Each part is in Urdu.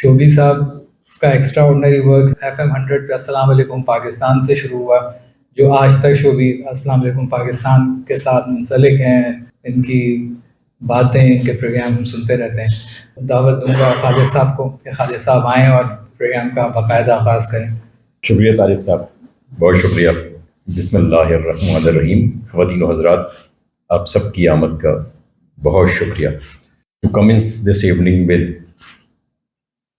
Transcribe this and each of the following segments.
شوبی صاحب کا ایکسٹرا آرڈنری ورک FM 100 پہ السلام علیکم پاکستان سے شروع ہوا، جو آج تک شوبی السلام علیکم پاکستان کے ساتھ منسلک ہیں۔ ان کی باتیں، ان کے پروگرام ہم سنتے رہتے ہیں۔ دعوت دوں گا خالد صاحب کو کہ خالد صاحب آئیں اور پروگرام کا باقاعدہ آغاز کریں۔ شکریہ طارق صاحب، بہت شکریہ۔ بسم اللہ الرحمن الرحیم۔ خواتین و حضرات، آپ سب کی آمد کا بہت شکریہ۔ To commence this evening with,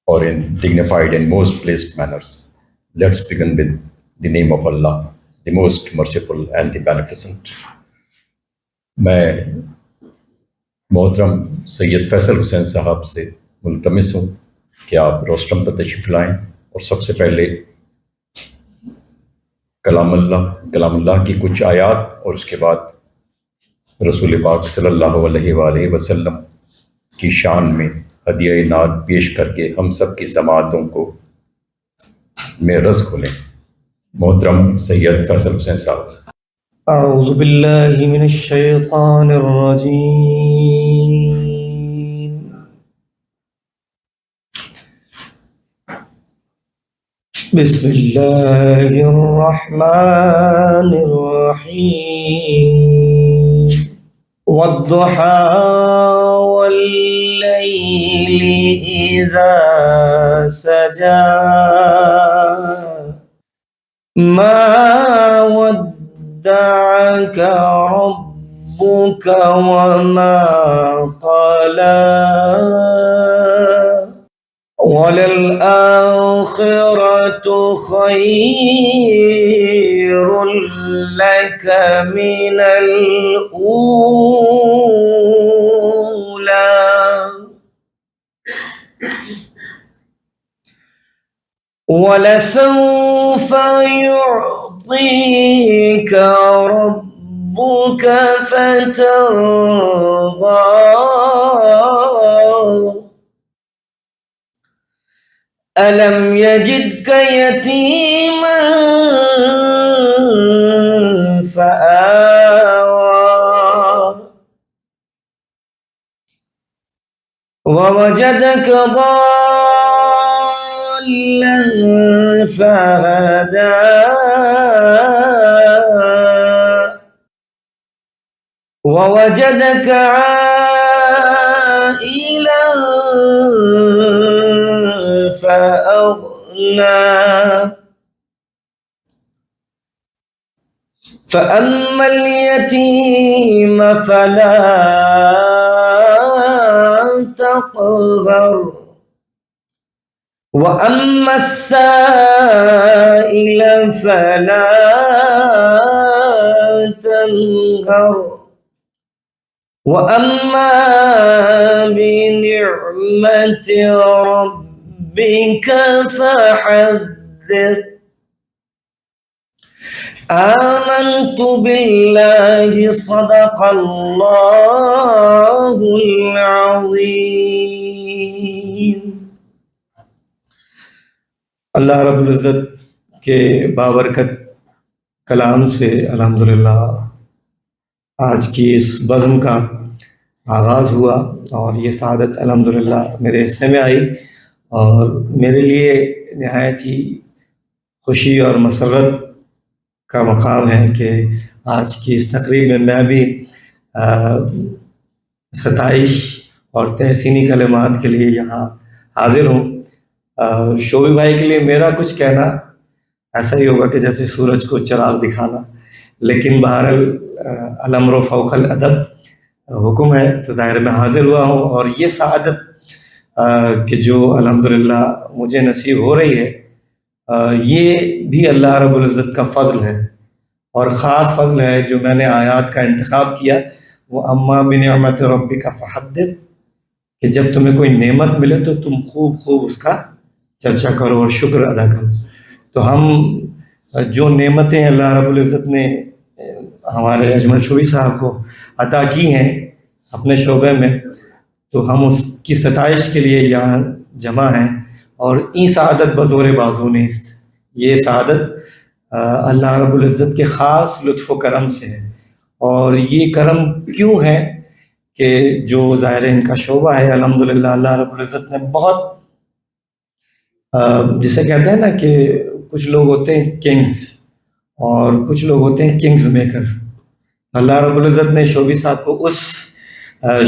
or in dignified and most placed manners, let's begin with the name of Allah, the most merciful and the beneficent. میں محترم سید فیصل حسین صاحب سے ملتمس ہوں کہ آپ روسٹرم پر تشریف لائیں اور سب سے پہلے کلام اللہ کی کچھ آیات اور اس کے بعد رسول پاک صلی اللہ علیہ وآلہ وسلم کی شان میں ہدیہ نعت پیش کر کے ہم سب کی سماعتوں کو میں رز کھولیں۔ محترم سید فیصل حسین صاحب۔ اعوذ باللہ من الشیطان الرجیم، بسم اللہ الرحمن الرحیم، والضحى والليل إذا سجى ما ودعك ربك وما قلى وللآخرة خير لك من الأولى ولسوف يعطيك ربك فترضى ألم يجدك يتيما فآوى ووجدك ضالا فهدى ووجدك عائلا فأغنى فأما اليتيم فلا تقهر وأما السائل فلا تنهر وأما بنعمة ربك فحدث آمنت بالله صدق الله العظيم۔ اللہ رب العزت کے بابرکت کلام سے الحمدللہ آج کی اس بزم کا آغاز ہوا اور یہ سعادت الحمدللہ میرے حصے میں آئی، اور میرے لیے نہایت ہی خوشی اور مسرت کا مقام ہے کہ آج کی اس تقریب میں میں بھی ستائش اور تحسینی کلمات کے لیے یہاں حاضر ہوں۔ شوبی بھائی کے لیے میرا کچھ کہنا ایسا ہی ہوگا کہ جیسے سورج کو چراغ دکھانا، لیکن بہرحال الامر فوق الادب حکم ہے تو ظاہر میں حاضر ہوا ہوں، اور یہ سعادت کہ جو الحمدللہ مجھے نصیب ہو رہی ہے یہ بھی اللہ رب العزت کا فضل ہے، اور خاص فضل ہے جو میں نے آیات کا انتخاب کیا، وہ اما بنعمت ربک فحدث، کہ جب تمہیں کوئی نعمت ملے تو تم خوب اس کا چرچا کرو اور شکر ادا کرو۔ تو ہم جو نعمتیں اللہ رب العزت نے ہمارے اجمل شوبی صاحب کو عطا کی ہیں اپنے شعبے میں، تو ہم اس کی ستائش کے لیے یہاں جمع ہیں، اور این سعادت بزور بازو نیست، یہ سعادت اللہ رب العزت کے خاص لطف و کرم سے ہے۔ اور یہ کرم کیوں ہے کہ جو ظاہر ان کا شعبہ ہے الحمدللہ اللہ رب العزت نے بہت جسے کہتے ہیں نا کہ کچھ لوگ ہوتے ہیں کنگز اور کچھ لوگ ہوتے ہیں کنگز میکر. اللہ رب العزت نے شوبی صاحب کو اس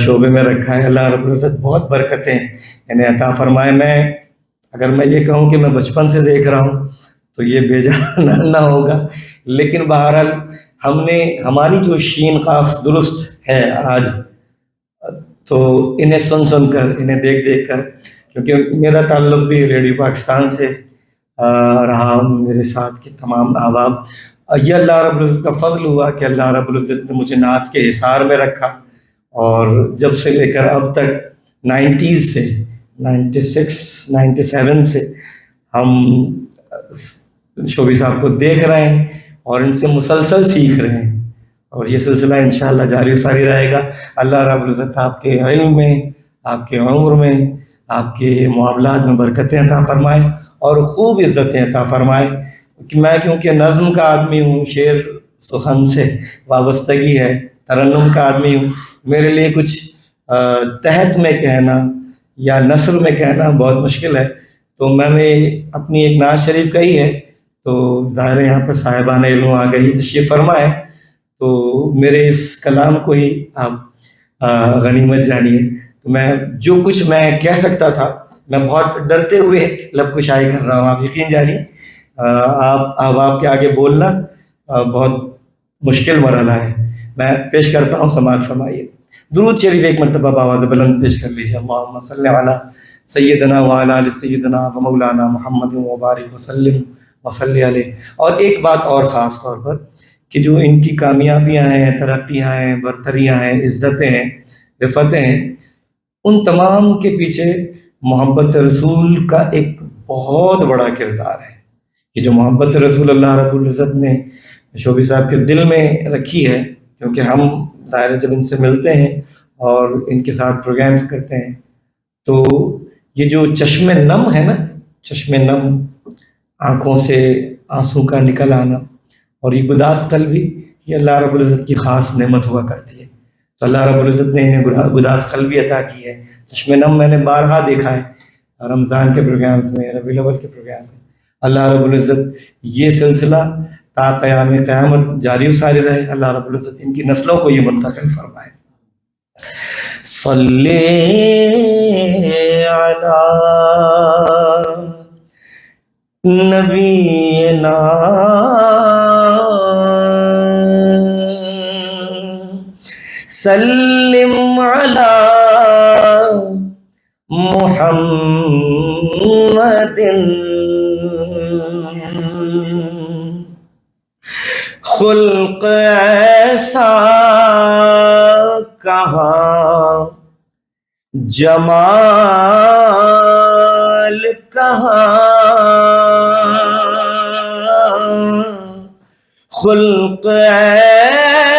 شعبے میں رکھا ہے. اللہ رب العزت بہت برکتیں انہیں عطا فرمائے. اگر میں یہ کہوں کہ میں بچپن سے دیکھ رہا ہوں تو یہ بے جان نہ ہوگا، لیکن بہرحال ہماری جو شین قاف درست ہے آج، تو انہیں سن کر، انہیں دیکھ کر، کیونکہ میرا تعلق بھی ریڈیو پاکستان سے رہا، میرے ساتھ کے تمام احباب، یہ اللہ رب العزت کا فضل ہوا کہ اللہ رب العزت نے مجھے نعت کے حصار میں رکھا. اور جب سے لے کر اب تک 90s سے 96 97 سے ہم شوبی صاحب کو دیکھ رہے ہیں اور ان سے مسلسل سیکھ رہے ہیں، اور یہ سلسلہ انشاءاللہ جاری و ساری رہے گا. اللہ رب العزت آپ کے علم میں، آپ کے عمر میں، آپ کے معاملات میں برکتیں عطا فرمائے اور خوب عزتیں عطا فرمائے. میں کیونکہ نظم کا آدمی ہوں، شعر سخن سے وابستگی ہے، ترنم کا آدمی ہوں، میرے لیے کچھ تحت میں کہنا یا نثر میں کہنا بہت مشکل ہے. تو میں نے اپنی ایک نعت شریف کہی ہے، تو ظاہر ہے یہاں پہ صاحبان علم آ گئی تشریف فرمائے، تو میرے اس کلام کو ہی آپ غنیمت جانیے. تو میں جو کچھ میں کہہ سکتا تھا، میں بہت ڈرتے ہوئے لب کشائی کر رہا ہوں، آپ یقین جانیے. آپ کے آگے بولنا بہت مشکل مرحلہ ہے. میں پیش کرتا ہوں، سماعت فرمائیے. درود شریف ایک مرتبہ بآواز بلند پیش کر لیجیے. اللہم صلی علی سیدنا وعلی آل سیدنا و مولانا محمد وبارک وسلم وصلی علیہ. اور ایک بات اور خاص طور پر کہ جو ان کی کامیابیاں ہیں، ترقیاں ہیں، برتریاں ہیں، عزتیں ہیں، رفتیں ہیں، ان تمام کے پیچھے محبت رسول کا ایک بہت بڑا کردار ہے. یہ جو محبت رسول اللہ رب العزت نے شوبی صاحب کے دل میں رکھی ہے، کیونکہ ہم ظاہر جب ان سے ملتے ہیں اور ان کے ساتھ پروگرامز کرتے ہیں، تو یہ جو چشم نم ہے نا، چشم نم، آنکھوں سے آنسو کا نکل آنا، اور یہ گداز قلبی، یہ اللہ رب العزت کی خاص نعمت ہوا کرتی ہے. تو اللہ رب العزت نے انہیں گداز قلبی عطا کی ہے. چشم نم میں نے بارہا دیکھا ہے رمضان کے پروگرامز میں، ربیع الاول کے پروگرام میں. اللہ رب العزت یہ سلسلہ تا قیام قیامت جاری و ساری رہے. اللہ رب العزت ان کی نسلوں کو یہ منتقل فرمائے. صلی علی نبینا سلم علی محمد خلق ایسا کہاں، جمال کہاں، خلق ایسا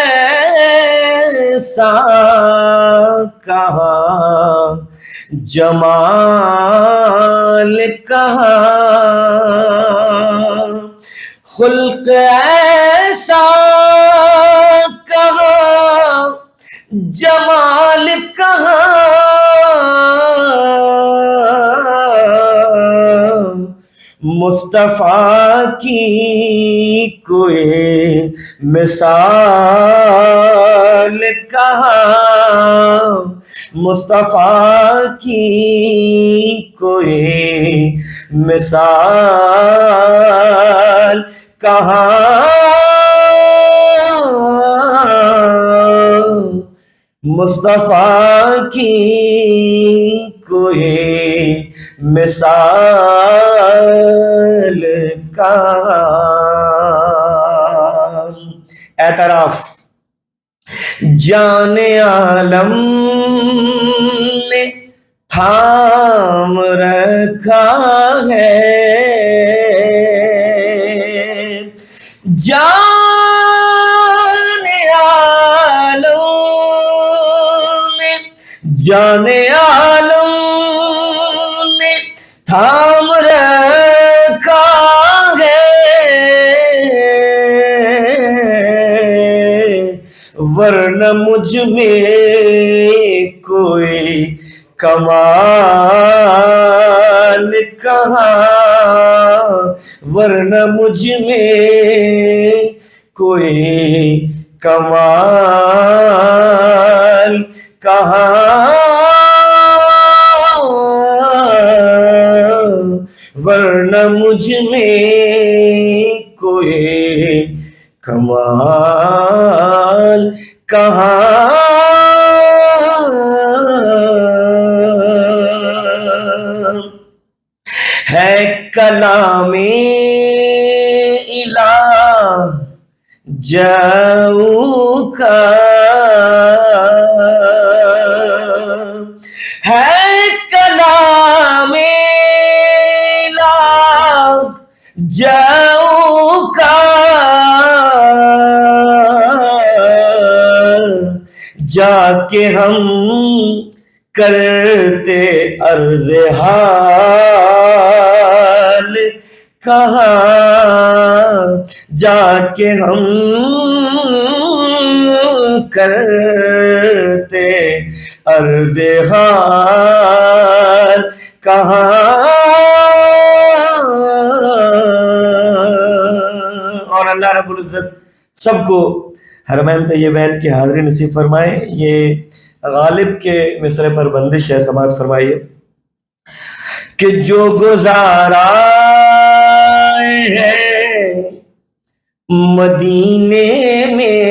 کہاں، جمال کہاں، خلق ایسا کہاں، جمال کہاں، مصطفیٰ کی کوئی مثال کہاں، مصطفیٰ کی کوئی مثال کہاں، مصطفیٰ کی کوئی مثال کہاں. اعتراف جان عالم نے تھام رکھا ہے، جان عالم نے تھام رکھا ہے، ورنہ مجھ میں کوئی کمال کہاں، ورنہ مجھ میں کوئی کمال کہاں، ورنہ مجھ میں کوئی کمال کہاں. ہے کلام الہ جاؤ کا، ہے کلام الہ جاؤ کا، جا کے ہم کرتے عرض حال کہاں، جا کے ہم کرتے عرض حال کہاں. اور اللہ رب العزت سب کو حرمین طیبین کی حاضری نصیب فرمائے. یہ غالب کے مصرع پر بندش ہے، سماعت فرمائیے. کہ جو گزارا ہے مدینے میں،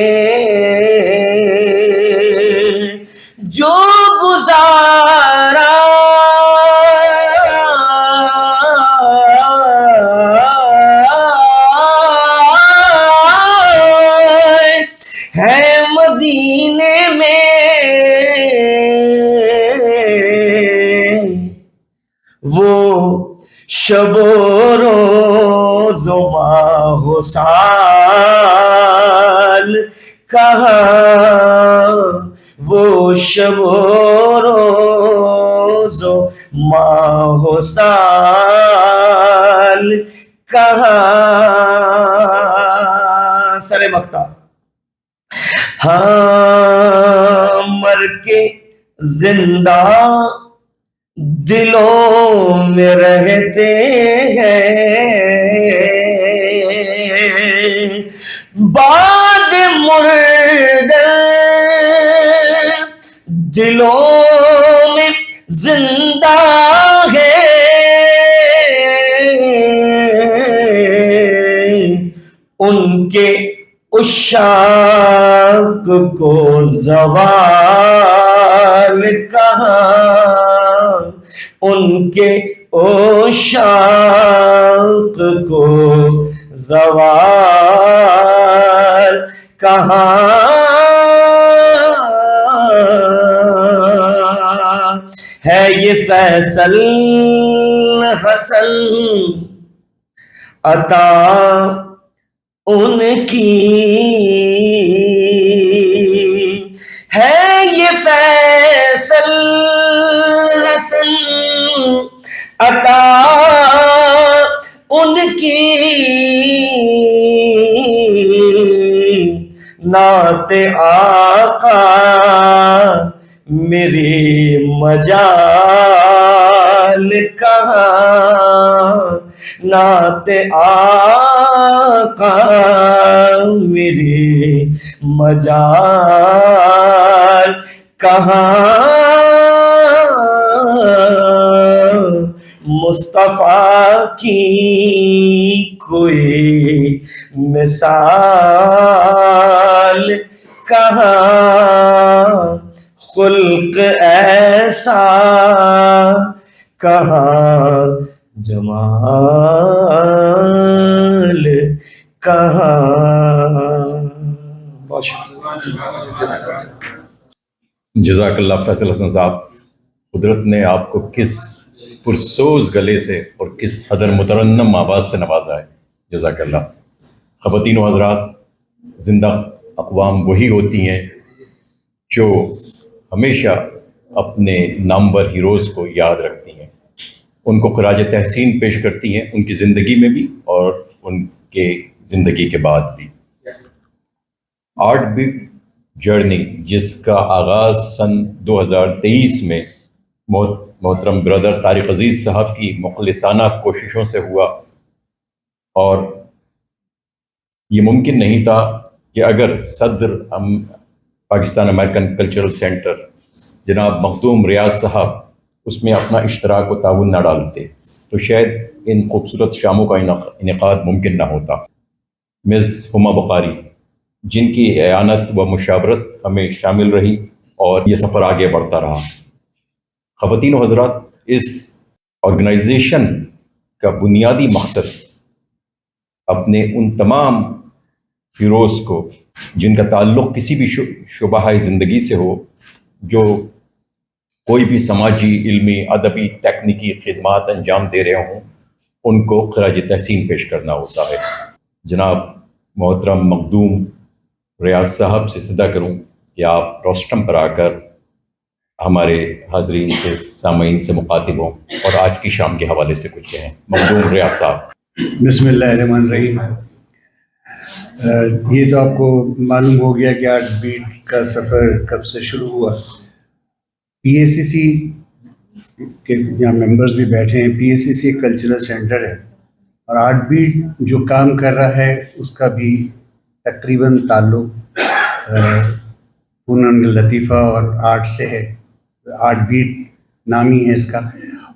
جو گزارا ہے مدینے میں، وہ شب و روز و ماہ و سال کہاں، وہ شب و روز و ماہ و سال کہاں. سر مقطع. ہاں مر کے زندہ دلوں میں رہتے ہیں، بعد مردہ دلوں میں زندہ ہے. ان کے عشاق کو زوال کہاں، ان کے عشاق کو زوال کہاں. ہے یہ فیصل حسن عطا ان کی، ہے یہ فیصل حسن عطا ان کی، نعت آقا میری مجال کہاں، نعت آقا میری مجال کہاں. مصطفیٰ کی کوئی مثال کہاں، خلق ایسا کہاں، جمال کہاں. بہت شکریہ. جزاک اللہ فیصل حسن صاحب. قدرت نے آپ کو کس پرسوز گلے سے اور کس حدر مترنم آواز سے نوازا ہے. جزاک اللہ. خواتین و حضرات، زندہ اقوام وہی ہوتی ہیں جو ہمیشہ اپنے نامور ہیروز کو یاد رکھتی ہیں، ان کو خراج تحسین پیش کرتی ہیں، ان کی زندگی میں بھی اور ان کے زندگی کے بعد بھی. آرٹ بٹ جرنی، جس کا آغاز سن 2023 میں محترم برادر طارق عزیز صاحب کی مخلصانہ کوششوں سے ہوا، اور یہ ممکن نہیں تھا کہ اگر صدر پاکستان امریکن کلچرل سینٹر جناب مخدوم ریاض صاحب اس میں اپنا اشتراک و تعاون نہ ڈالتے تو شاید ان خوبصورت شاموں کا انعقاد ممکن نہ ہوتا۔ مس ہما بخاری جن کی اعانت و مشاورت ہمیں شامل رہی اور یہ سفر آگے بڑھتا رہا۔ خواتین و حضرات، اس آرگنائزیشن کا بنیادی مقصد اپنے ان تمام ہیروز کو جن کا تعلق کسی بھی شعبہ زندگی سے ہو، جو کوئی بھی سماجی، علمی، ادبی، تکنیکی خدمات انجام دے رہے ہوں، ان کو خراج تحسین پیش کرنا ہوتا ہے۔ جناب محترم مخدوم ریاض صاحب سے استدعا کروں کہ آپ روسٹرم پر آ کر ہمارے حاضرین سے، سامعین سے مخاطب ہوں اور آج کی شام کے حوالے سے کچھ کہیں۔ مخدوم ریاض صاحب۔ بسم اللہ الرحمن الرحیم۔ یہ تو آپ کو معلوم ہو گیا کہ آرٹ بیٹ کا سفر کب سے شروع ہوا۔ پی ایس سی سی کے یہاں ممبرز بھی بیٹھے ہیں۔ پی ایس سی سی ایک کلچرل سینٹر ہے اور آرٹ بیٹ جو کام کر رہا ہے اس کا بھی تقریباً تعلق فنون لطیفہ اور آرٹ سے ہے۔ آرٹ بیٹ نام ہی ہے اس کا،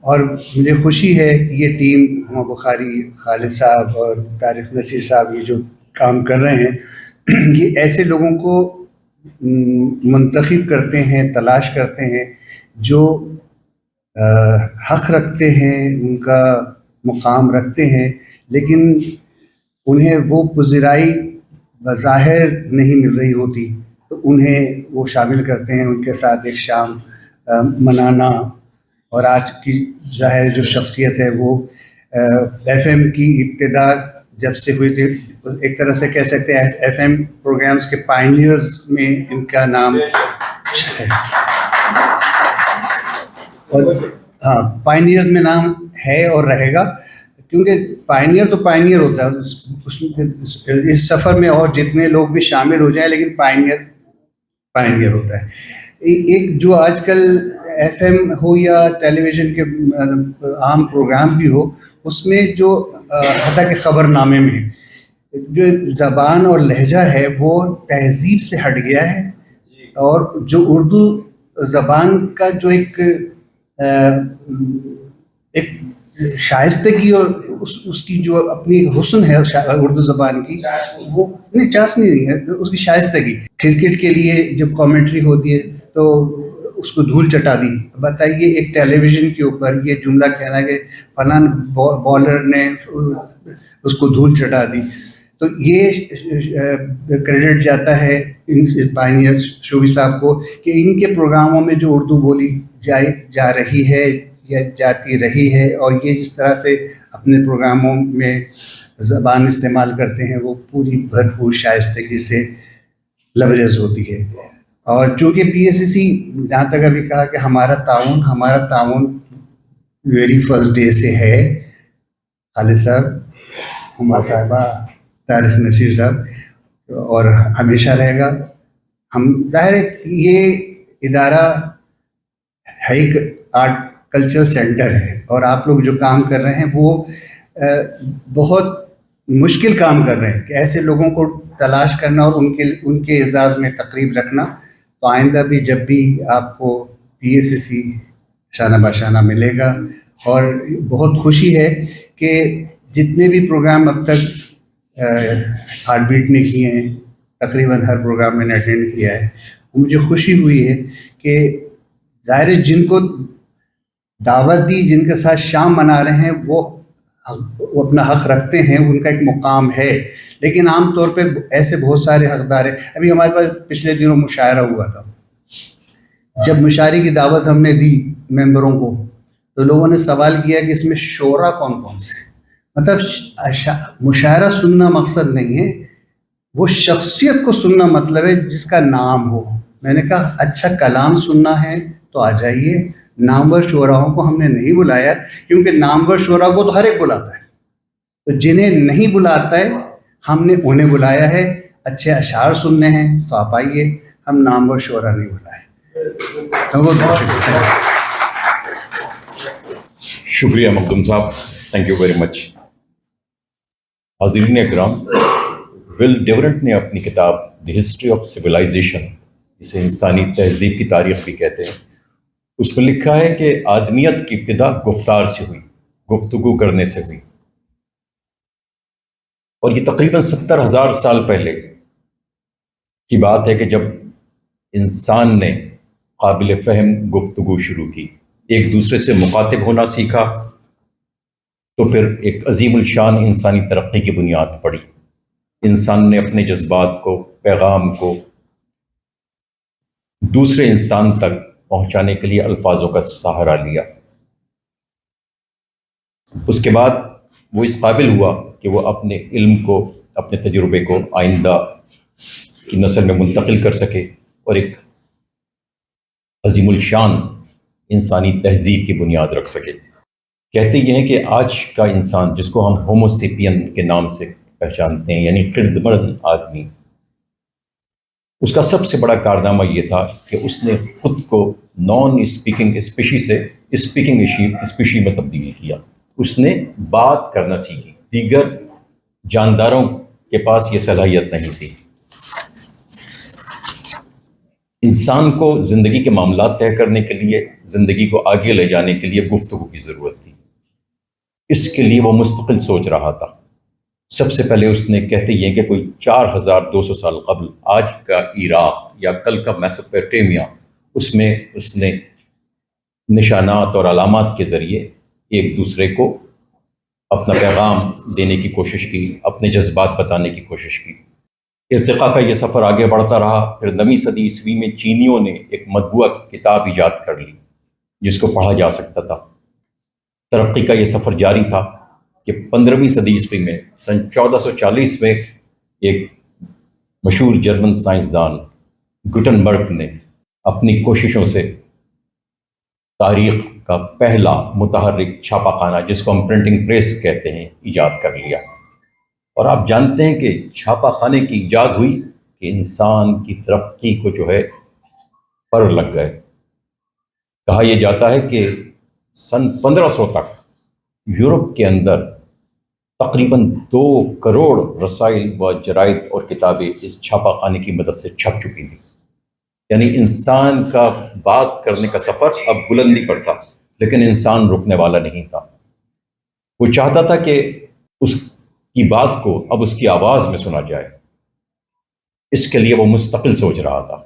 اور مجھے خوشی ہے کہ یہ ٹیم ہما بخاری، خالد صاحب اور طارق نصیر صاحب یہ جو کام کر رہے ہیں، یہ ایسے لوگوں کو منتخب کرتے ہیں، تلاش کرتے ہیں جو حق رکھتے ہیں، ان کا مقام رکھتے ہیں، لیکن انہیں وہ پذیرائی بظاہر نہیں مل رہی ہوتی، تو انہیں وہ شامل کرتے ہیں، ان کے ساتھ ایک شام منانا۔ اور آج کی ظاہر جو شخصیت ہے وہ ایف ایم کی ابتدا جب سے ہوئی تھی، ایک طرح سے کہہ سکتے ہیں ایف ایم پروگرامز کے پائنیئرز میں ان کا نام ہے، اور ہاں پائنیئرز میں نام ہے اور رہے گا، کیونکہ پائنیئر تو پائنیئر ہوتا ہے اس سفر میں، اور جتنے لوگ بھی شامل ہو جائیں لیکن پائنیئر ہوتا ہے۔ ایک جو آج کل ایف ایم ہو یا ٹیلی ویژن کے عام پروگرام بھی ہو، اس میں جو حتیٰ کہ خبر نامے میں جو زبان اور لہجہ ہے وہ تہذیب سے ہٹ گیا ہے، اور جو اردو زبان کا جو ایک شائستگی اور اس کی جو اپنی حسن ہے اردو زبان کی، وہ نہیں چاشنی نہیں ہے، اس کی شائستگی۔ کرکٹ کے لیے جب کامنٹری ہوتی ہے تو اس کو دھول چٹا دی۔ بتائیے ایک ٹیلی ویژن کے اوپر یہ جملہ کہنا کہ فلاں بالر نے اس کو دھول چٹا دی، تو یہ کریڈٹ جاتا ہے ان پائنیئر شوبی صاحب کو کہ ان کے پروگراموں میں جو اردو بولی جا رہی ہے یا جاتی رہی ہے، اور یہ جس طرح سے اپنے پروگراموں میں زبان استعمال کرتے ہیں وہ پوری بھرپور شائستگی سے لبریز ہوتی ہے۔ اور چونکہ پی ایس سی سی جہاں تک ابھی کہا کہ ہمارا تعاون ویری فرسٹ ڈے سے ہے، خالد صاحب، ہما صاحبہ، طارق نصیر صاحب، اور ہمیشہ رہے گا۔ ہم ظاہر ہے یہ ادارہ ہے ایک آرٹ کلچرل سینٹر ہے، اور آپ لوگ جو کام کر رہے ہیں وہ بہت مشکل کام کر رہے ہیں کہ ایسے لوگوں کو تلاش کرنا اور ان کے اعزاز میں تقریب رکھنا۔ تو آئندہ بھی جب بھی آپ کو پی ایس سی سی شانہ باشانہ ملے گا، اور بہت خوشی ہے کہ جتنے بھی پروگرام اب تک ہارٹ بیٹ نے کیے ہیں، تقریباً ہر پروگرام میں نے اٹینڈ کیا ہے، مجھے خوشی ہوئی ہے کہ ظاہر جن کو دعوت دی، جن کے ساتھ شام منا رہے ہیں، وہ اپنا حق رکھتے ہیں، ان کا ایک مقام ہے، لیکن عام طور پہ ایسے بہت سارے حقدار ہیں۔ ابھی ہمارے پاس پچھلے دنوں مشاعرہ ہوا تھا، جب مشاعرے کی دعوت ہم نے دی ممبروں کو تو لوگوں نے سوال کیا کہ اس میں شعراء کون کون سے ہیں۔ مطلب مشاعرہ سننا مقصد نہیں ہے، وہ شخصیت کو سننا مطلب ہے جس کا نام ہو۔ میں نے کہا اچھا کلام سننا ہے تو آ جائیے، نامور شعراؤں کو ہم نے نہیں بلایا، کیونکہ نامور شعراء کو تو ہر ایک بلاتا ہے، تو جنہیں نہیں بلاتا ہے ہم نے انہیں بلایا ہے۔ اچھے اشعار سننے ہیں تو آپ آئیے، ہم نامور شعراء نہیں بلائے۔ شکریہ مخدوم صاحب، تھینک یو ویری مچ. حاضرین اکرام، ول ڈیورنٹ نے اپنی کتاب دی ہسٹری آف سویلائزیشن، اسے انسانی تہذیب کی تاریخ بھی کہتے ہیں، اس میں لکھا ہے کہ آدمیت کی ابتدا گفتار سے ہوئی، گفتگو کرنے سے ہوئی، اور یہ تقریباً 70,000 سال پہلے کی بات ہے کہ جب انسان نے قابل فہم گفتگو شروع کی، ایک دوسرے سے مخاطب ہونا سیکھا، تو پھر ایک عظیم الشان انسانی ترقی کی بنیاد پڑی. انسان نے اپنے جذبات کو، پیغام کو دوسرے انسان تک پہنچانے کے لیے الفاظوں کا سہارا لیا. اس کے بعد وہ اس قابل ہوا کہ وہ اپنے علم کو، اپنے تجربے کو آئندہ کی نسل میں منتقل کر سکے اور ایک عظیم الشان انسانی تہذیب کی بنیاد رکھ سکے. کہتے یہ ہیں کہ آج کا انسان، جس کو ہم ہومو سیپین کے نام سے پہچانتے ہیں، یعنی قردمرد آدمی، اس کا سب سے بڑا کارنامہ یہ تھا کہ اس نے خود کو نان اسپیکنگ اسپیشی سے اسپیکنگ اسپیشی میں تبدیل کیا. اس نے بات کرنا سیکھی. دیگر جانداروں کے پاس یہ صلاحیت نہیں تھی. انسان کو زندگی کے معاملات طے کرنے کے لیے، زندگی کو آگے لے جانے کے لیے گفتگو کی ضرورت تھی. اس کے لیے وہ مستقل سوچ رہا تھا. سب سے پہلے اس نے، کہتے یہ کہ کوئی 4200 سال قبل آج کا عراق یا کل کا میسوپوٹیمیا، اس میں اس نے نشانات اور علامات کے ذریعے ایک دوسرے کو اپنا پیغام دینے کی کوشش کی، اپنے جذبات بتانے کی کوشش کی. ارتقاء کا یہ سفر آگے بڑھتا رہا. پھر 9ویں صدی عیسوی میں چینیوں نے ایک مطبوعہ کتاب ایجاد کر لی جس کو پڑھا جا سکتا تھا. ترقی کا یہ سفر جاری تھا کہ 15ویں صدی عیسوی میں سن 1440 میں ایک مشہور جرمن سائنسدان گوٹنبرگ نے اپنی کوششوں سے تاریخ کا پہلا متحرک چھاپا خانہ، جس کو ہم پرنٹنگ پریس کہتے ہیں، ایجاد کر لیا. اور آپ جانتے ہیں کہ چھاپا خانے کی ایجاد ہوئی کہ انسان کی ترقی کو جو ہے پر لگ گئے. کہا یہ جاتا ہے کہ سن 1500 تک یورپ کے اندر تقریباً 2 کروڑ رسائل و جرائد اور کتابیں اس چھاپا خانے کی مدد سے چھپ چکی تھیں. یعنی انسان کا بات کرنے کا سفر اب بلندی پر تھا، لیکن انسان رکنے والا نہیں تھا. وہ چاہتا تھا کہ اس کی بات کو اب اس کی آواز میں سنا جائے. اس کے لیے وہ مستقل سوچ رہا تھا.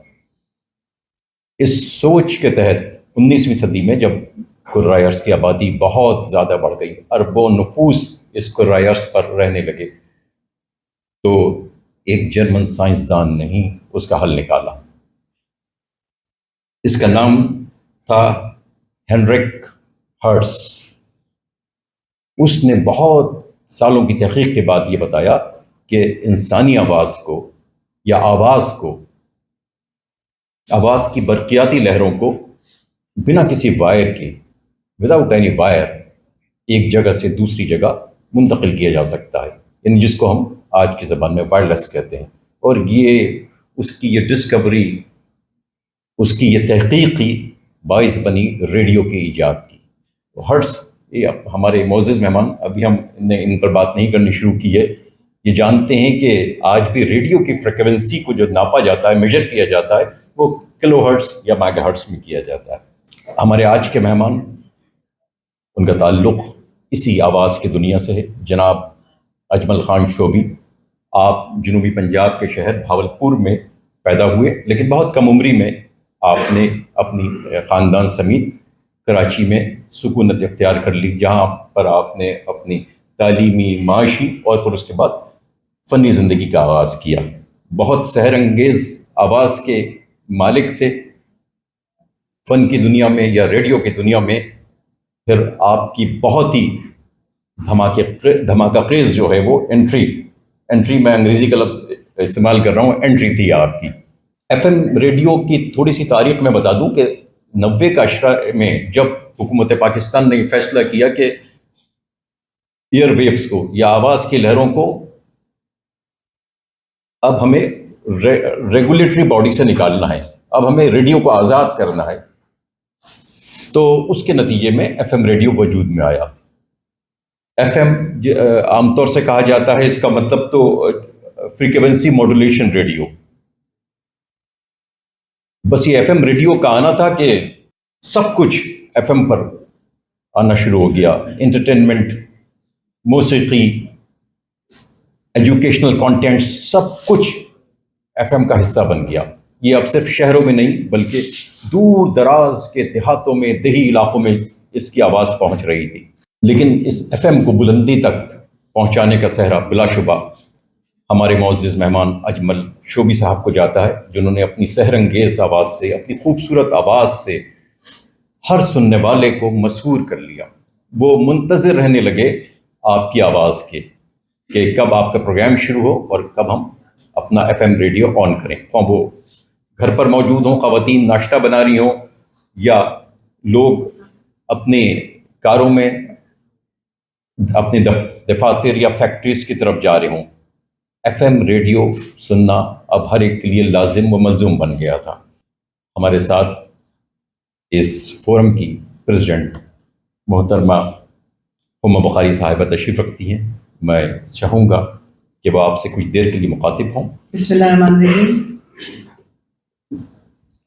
اس سوچ کے تحت 19ویں صدی میں جب کرۂ ارض کی آبادی بہت زیادہ بڑھ گئی، اربوں نفوس اس کرۂ ارض پر رہنے لگے، تو ایک جرمن سائنسدان نے ہی اس کا حل نکالا. اس کا نام تھا ہینریک ہرٹز. اس نے بہت سالوں کی تحقیق کے بعد یہ بتایا کہ انسانی آواز کو یا آواز کی برقیاتی لہروں کو بنا کسی وائر کے، وداؤٹ اینی وائر، ایک جگہ سے دوسری جگہ منتقل کیا جا سکتا ہے، یعنی جس کو ہم آج کی زبان میں وائرلیس کہتے ہیں. اور یہ اس کی یہ ڈسکوری، اس کی یہ تحقیقی باعث بنی ریڈیو کی ایجاد کی. ہرٹز، یہ ہمارے معزز مہمان، ابھی ہم نے ان پر بات نہیں کرنی شروع کی ہے، یہ جانتے ہیں کہ آج بھی ریڈیو کی فریکوینسی کو جو ناپا جاتا ہے، میجر کیا جاتا ہے، وہ کلو ہرٹز یا میگا ہرٹز میں کیا جاتا ہے. ہمارے آج کے مہمان، ان کا تعلق اسی آواز کی دنیا سے ہے. جناب اجمل خان شوبی، آپ جنوبی پنجاب کے شہر بھاولپور میں پیدا ہوئے، لیکن بہت کم عمری میں آپ نے اپنی خاندان سمیت کراچی میں سکونت اختیار کر لی، جہاں پر آپ نے اپنی تعلیمی، معاشی اور پھر اس کے بعد فنی زندگی کا آغاز کیا. بہت سحر انگیز آواز کے مالک تھے. فن کی دنیا میں یا ریڈیو کی دنیا میں پھر آپ کی بہت ہی دھماکہ خیز جو ہے وہ انٹری میں انگریزی کا لفظ استعمال کر رہا ہوں، انٹری تھی آپ کی. ایف ایم ریڈیو کی تھوڑی سی تاریخ میں بتا دوں کہ 90 کا اشرا میں جب حکومت پاکستان نے فیصلہ کیا کہ ایئر ویوز کو یا آواز کی لہروں کو اب ہمیں ریگولیٹری باڈی سے نکالنا ہے، اب ہمیں ریڈیو کو آزاد کرنا ہے، تو اس کے نتیجے میں ایف ایم ریڈیو وجود میں آیا. ایف ایم عام طور سے کہا جاتا ہے، اس کا مطلب تو فریکوینسی ماڈولیشن ریڈیو. بس یہ ایف ایم ریڈیو کا آنا تھا کہ سب کچھ ایف ایم پر آنا شروع ہو گیا. انٹرٹینمنٹ، موسیقی، ایجوکیشنل کانٹینٹس، سب کچھ ایف ایم کا حصہ بن گیا. یہ اب صرف شہروں میں نہیں بلکہ دور دراز کے دیہاتوں میں، دیہی علاقوں میں اس کی آواز پہنچ رہی تھی. لیکن اس ایف ایم کو بلندی تک پہنچانے کا سہرا بلا شبہ ہمارے معزز مہمان اجمل شوبی صاحب کو جاتا ہے، جنہوں نے اپنی سحر انگیز آواز سے، اپنی خوبصورت آواز سے ہر سننے والے کو مسحور کر لیا. وہ منتظر رہنے لگے آپ کی آواز کے کہ کب آپ کا پروگرام شروع ہو اور کب ہم اپنا ایف ایم ریڈیو آن کریں. وہ گھر پر موجود ہوں، خواتین ناشتہ بنا رہی ہوں، یا لوگ اپنے کاروں میں اپنے دفاتر یا فیکٹریز کی طرف جا رہے ہوں. ایف ایم ریڈیو سننا اب ہر ایک کے لیے لازم و ملزوم بن گیا تھا. ہمارے ساتھ اس فورم کی پریزیڈنٹ محترمہ ہما بخاری صاحبہ تشریف رکھتی ہیں. میں چاہوں گا کہ وہ آپ سے کچھ دیر کے لیے مخاطب ہوں. بسم اللہ الرحمن الرحیم.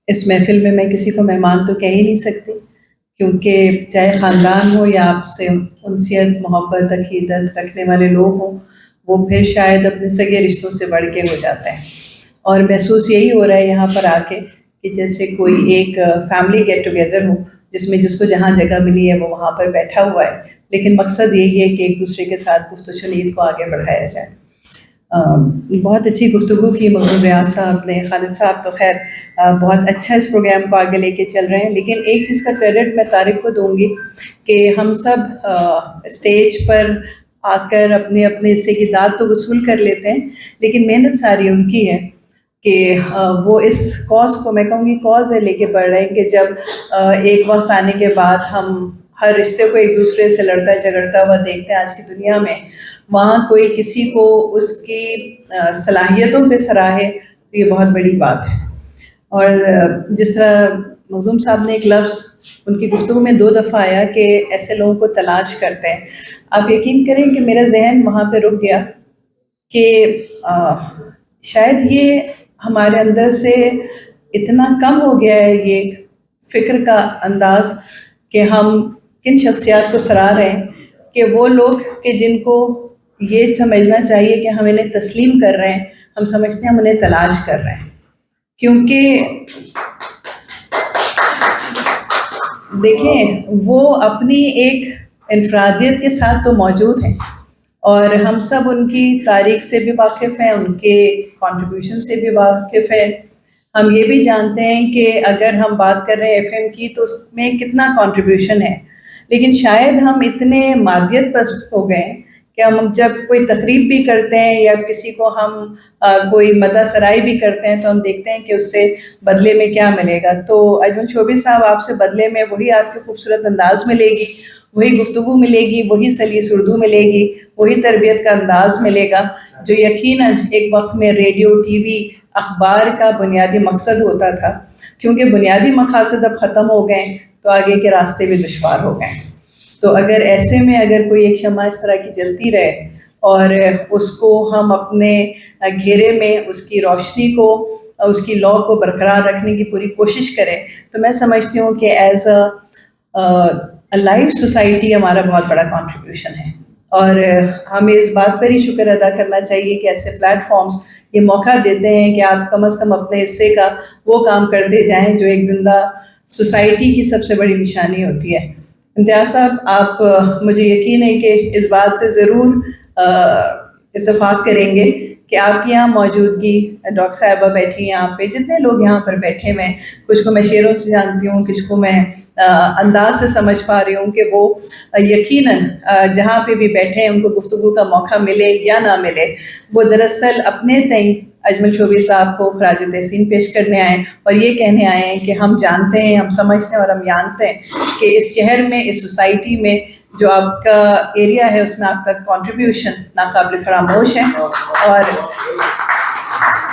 اس محفل میں میں کسی کو مہمان تو کہہ ہی نہیں سکتی، کیونکہ چاہے خاندان ہو یا آپ سے انسیت، محبت، عقیدت رکھنے والے لوگ ہوں، وہ پھر شاید اپنے سگے رشتوں سے بڑھ کے ہو جاتے ہیں. اور محسوس یہی ہو رہا ہے یہاں پر آ کے کہ جیسے کوئی ایک فیملی گیٹ ٹوگیدر ہو، جس میں جس کو جہاں جگہ ملی ہے وہ وہاں پر بیٹھا ہوا ہے، لیکن مقصد یہی ہے کہ ایک دوسرے کے ساتھ گفت و شنید کو آگے بڑھایا جائے. بہت اچھی گفتگو کی مغرور ریاض صاحب نے. خالد صاحب تو خیر بہت اچھا اس پروگرام کو آگے لے کے چل رہے ہیں، لیکن ایک چیز کا کریڈٹ میں طارق کو دوں گی کہ ہم سب اسٹیج پر آ کر اپنے اپنے حصے کی داد تو وصول کر لیتے ہیں، لیکن محنت ساری ان کی ہے کہ وہ اس کاز کو، میں کہوں گی کاز ہے، لے کے بڑھ رہے ہیں کہ جب ایک وقت آنے کے بعد ہم ہر رشتے کو ایک دوسرے سے لڑتا جھگڑتا ہوا دیکھتے ہیں آج کی دنیا میں، وہاں کوئی کسی کو اس کی صلاحیتوں پہ سراہے تو یہ بہت بڑی بات ہے. اور جس طرح مخدوم صاحب نے ایک لفظ ان کی گفتگو میں 2 دفعہ آیا کہ ایسے لوگوں کو تلاش کرتے ہیں، آپ یقین کریں کہ میرا ذہن وہاں پہ رک گیا کہ شاید یہ ہمارے اندر سے اتنا کم ہو گیا ہے یہ فکر کا انداز کہ ہم کن شخصیات کو سراہ رہے ہیں کہ وہ لوگ کہ جن کو یہ سمجھنا چاہیے کہ ہم انہیں تسلیم کر رہے ہیں، ہم سمجھتے ہیں ہم انہیں تلاش کر رہے ہیں. کیونکہ دیکھیں وہ اپنی ایک انفرادیت کے ساتھ تو موجود ہیں، اور ہم سب ان کی تاریخ سے بھی واقف ہیں، ان کے کنٹریبیوشن سے بھی واقف ہیں. ہم یہ بھی جانتے ہیں کہ اگر ہم بات کر رہے ہیں ایف ایم کی تو اس میں کتنا کنٹریبیوشن ہے، لیکن شاید ہم اتنے مادیت پرست ہو گئے ہیں کہ ہم جب کوئی تقریب بھی کرتے ہیں یا کسی کو ہم کوئی مدح سرائی بھی کرتے ہیں تو ہم دیکھتے ہیں کہ اس سے بدلے میں کیا ملے گا. تو اجمل شوبی صاحب آپ سے بدلے میں وہی آپ کی خوبصورت انداز ملے گی، وہی گفتگو ملے گی، وہی سلیس اردو ملے گی، وہی تربیت کا انداز ملے گا جو یقیناً ایک وقت میں ریڈیو، ٹی وی، اخبار کا بنیادی مقصد ہوتا تھا. کیونکہ بنیادی مقاصد اب ختم ہو گئے تو آگے کے راستے بھی دشوار ہو گئے. تو اگر ایسے میں اگر کوئی ایک شمع اس طرح کی جلتی رہے اور اس کو ہم اپنے گھیرے میں اس کی روشنی کو، اس کی لو کو برقرار رکھنے کی پوری کوشش کریں، تو میں سمجھتی ہوں کہ ایز اے لائف سوسائٹی ہمارا بہت بڑا کنٹریبیوشن ہے. اور ہمیں اس بات پر ہی شکر ادا کرنا چاہیے کہ ایسے پلیٹ فارمز یہ موقع دیتے ہیں کہ آپ کم از کم اپنے حصے کا وہ کام کرتے جائیں جو ایک زندہ سوسائٹی کی سب سے بڑی نشانی ہوتی ہے. امتیاز صاحب، آپ مجھے یقین ہے کہ اس بات سے ضرور اتفاق کریں گے کہ آپ کی یہاں موجودگی، ڈاکٹر صاحبہ بیٹھی ہیں یہاں پہ، جتنے لوگ یہاں پر بیٹھے ہوئے ہیں، کچھ کو میں شعروں سے جانتی ہوں، کچھ کو میں انداز سے سمجھ پا رہی ہوں کہ وہ یقیناً جہاں پہ بھی بیٹھے ہیں ان کو گفتگو کا موقع ملے یا نہ ملے، وہ دراصل اپنے تئیں اجمل شوبی صاحب کو خراج تحسین پیش کرنے آئے اور یہ کہنے آئے ہیں کہ ہم جانتے ہیں، ہم سمجھتے ہیں اور ہم جانتے ہیں کہ اس شہر میں، اس سوسائٹی میں جو آپ کا ایریا ہے اس میں آپ کا کنٹریبیوشن ناقابل فراموش ہے. اور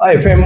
FM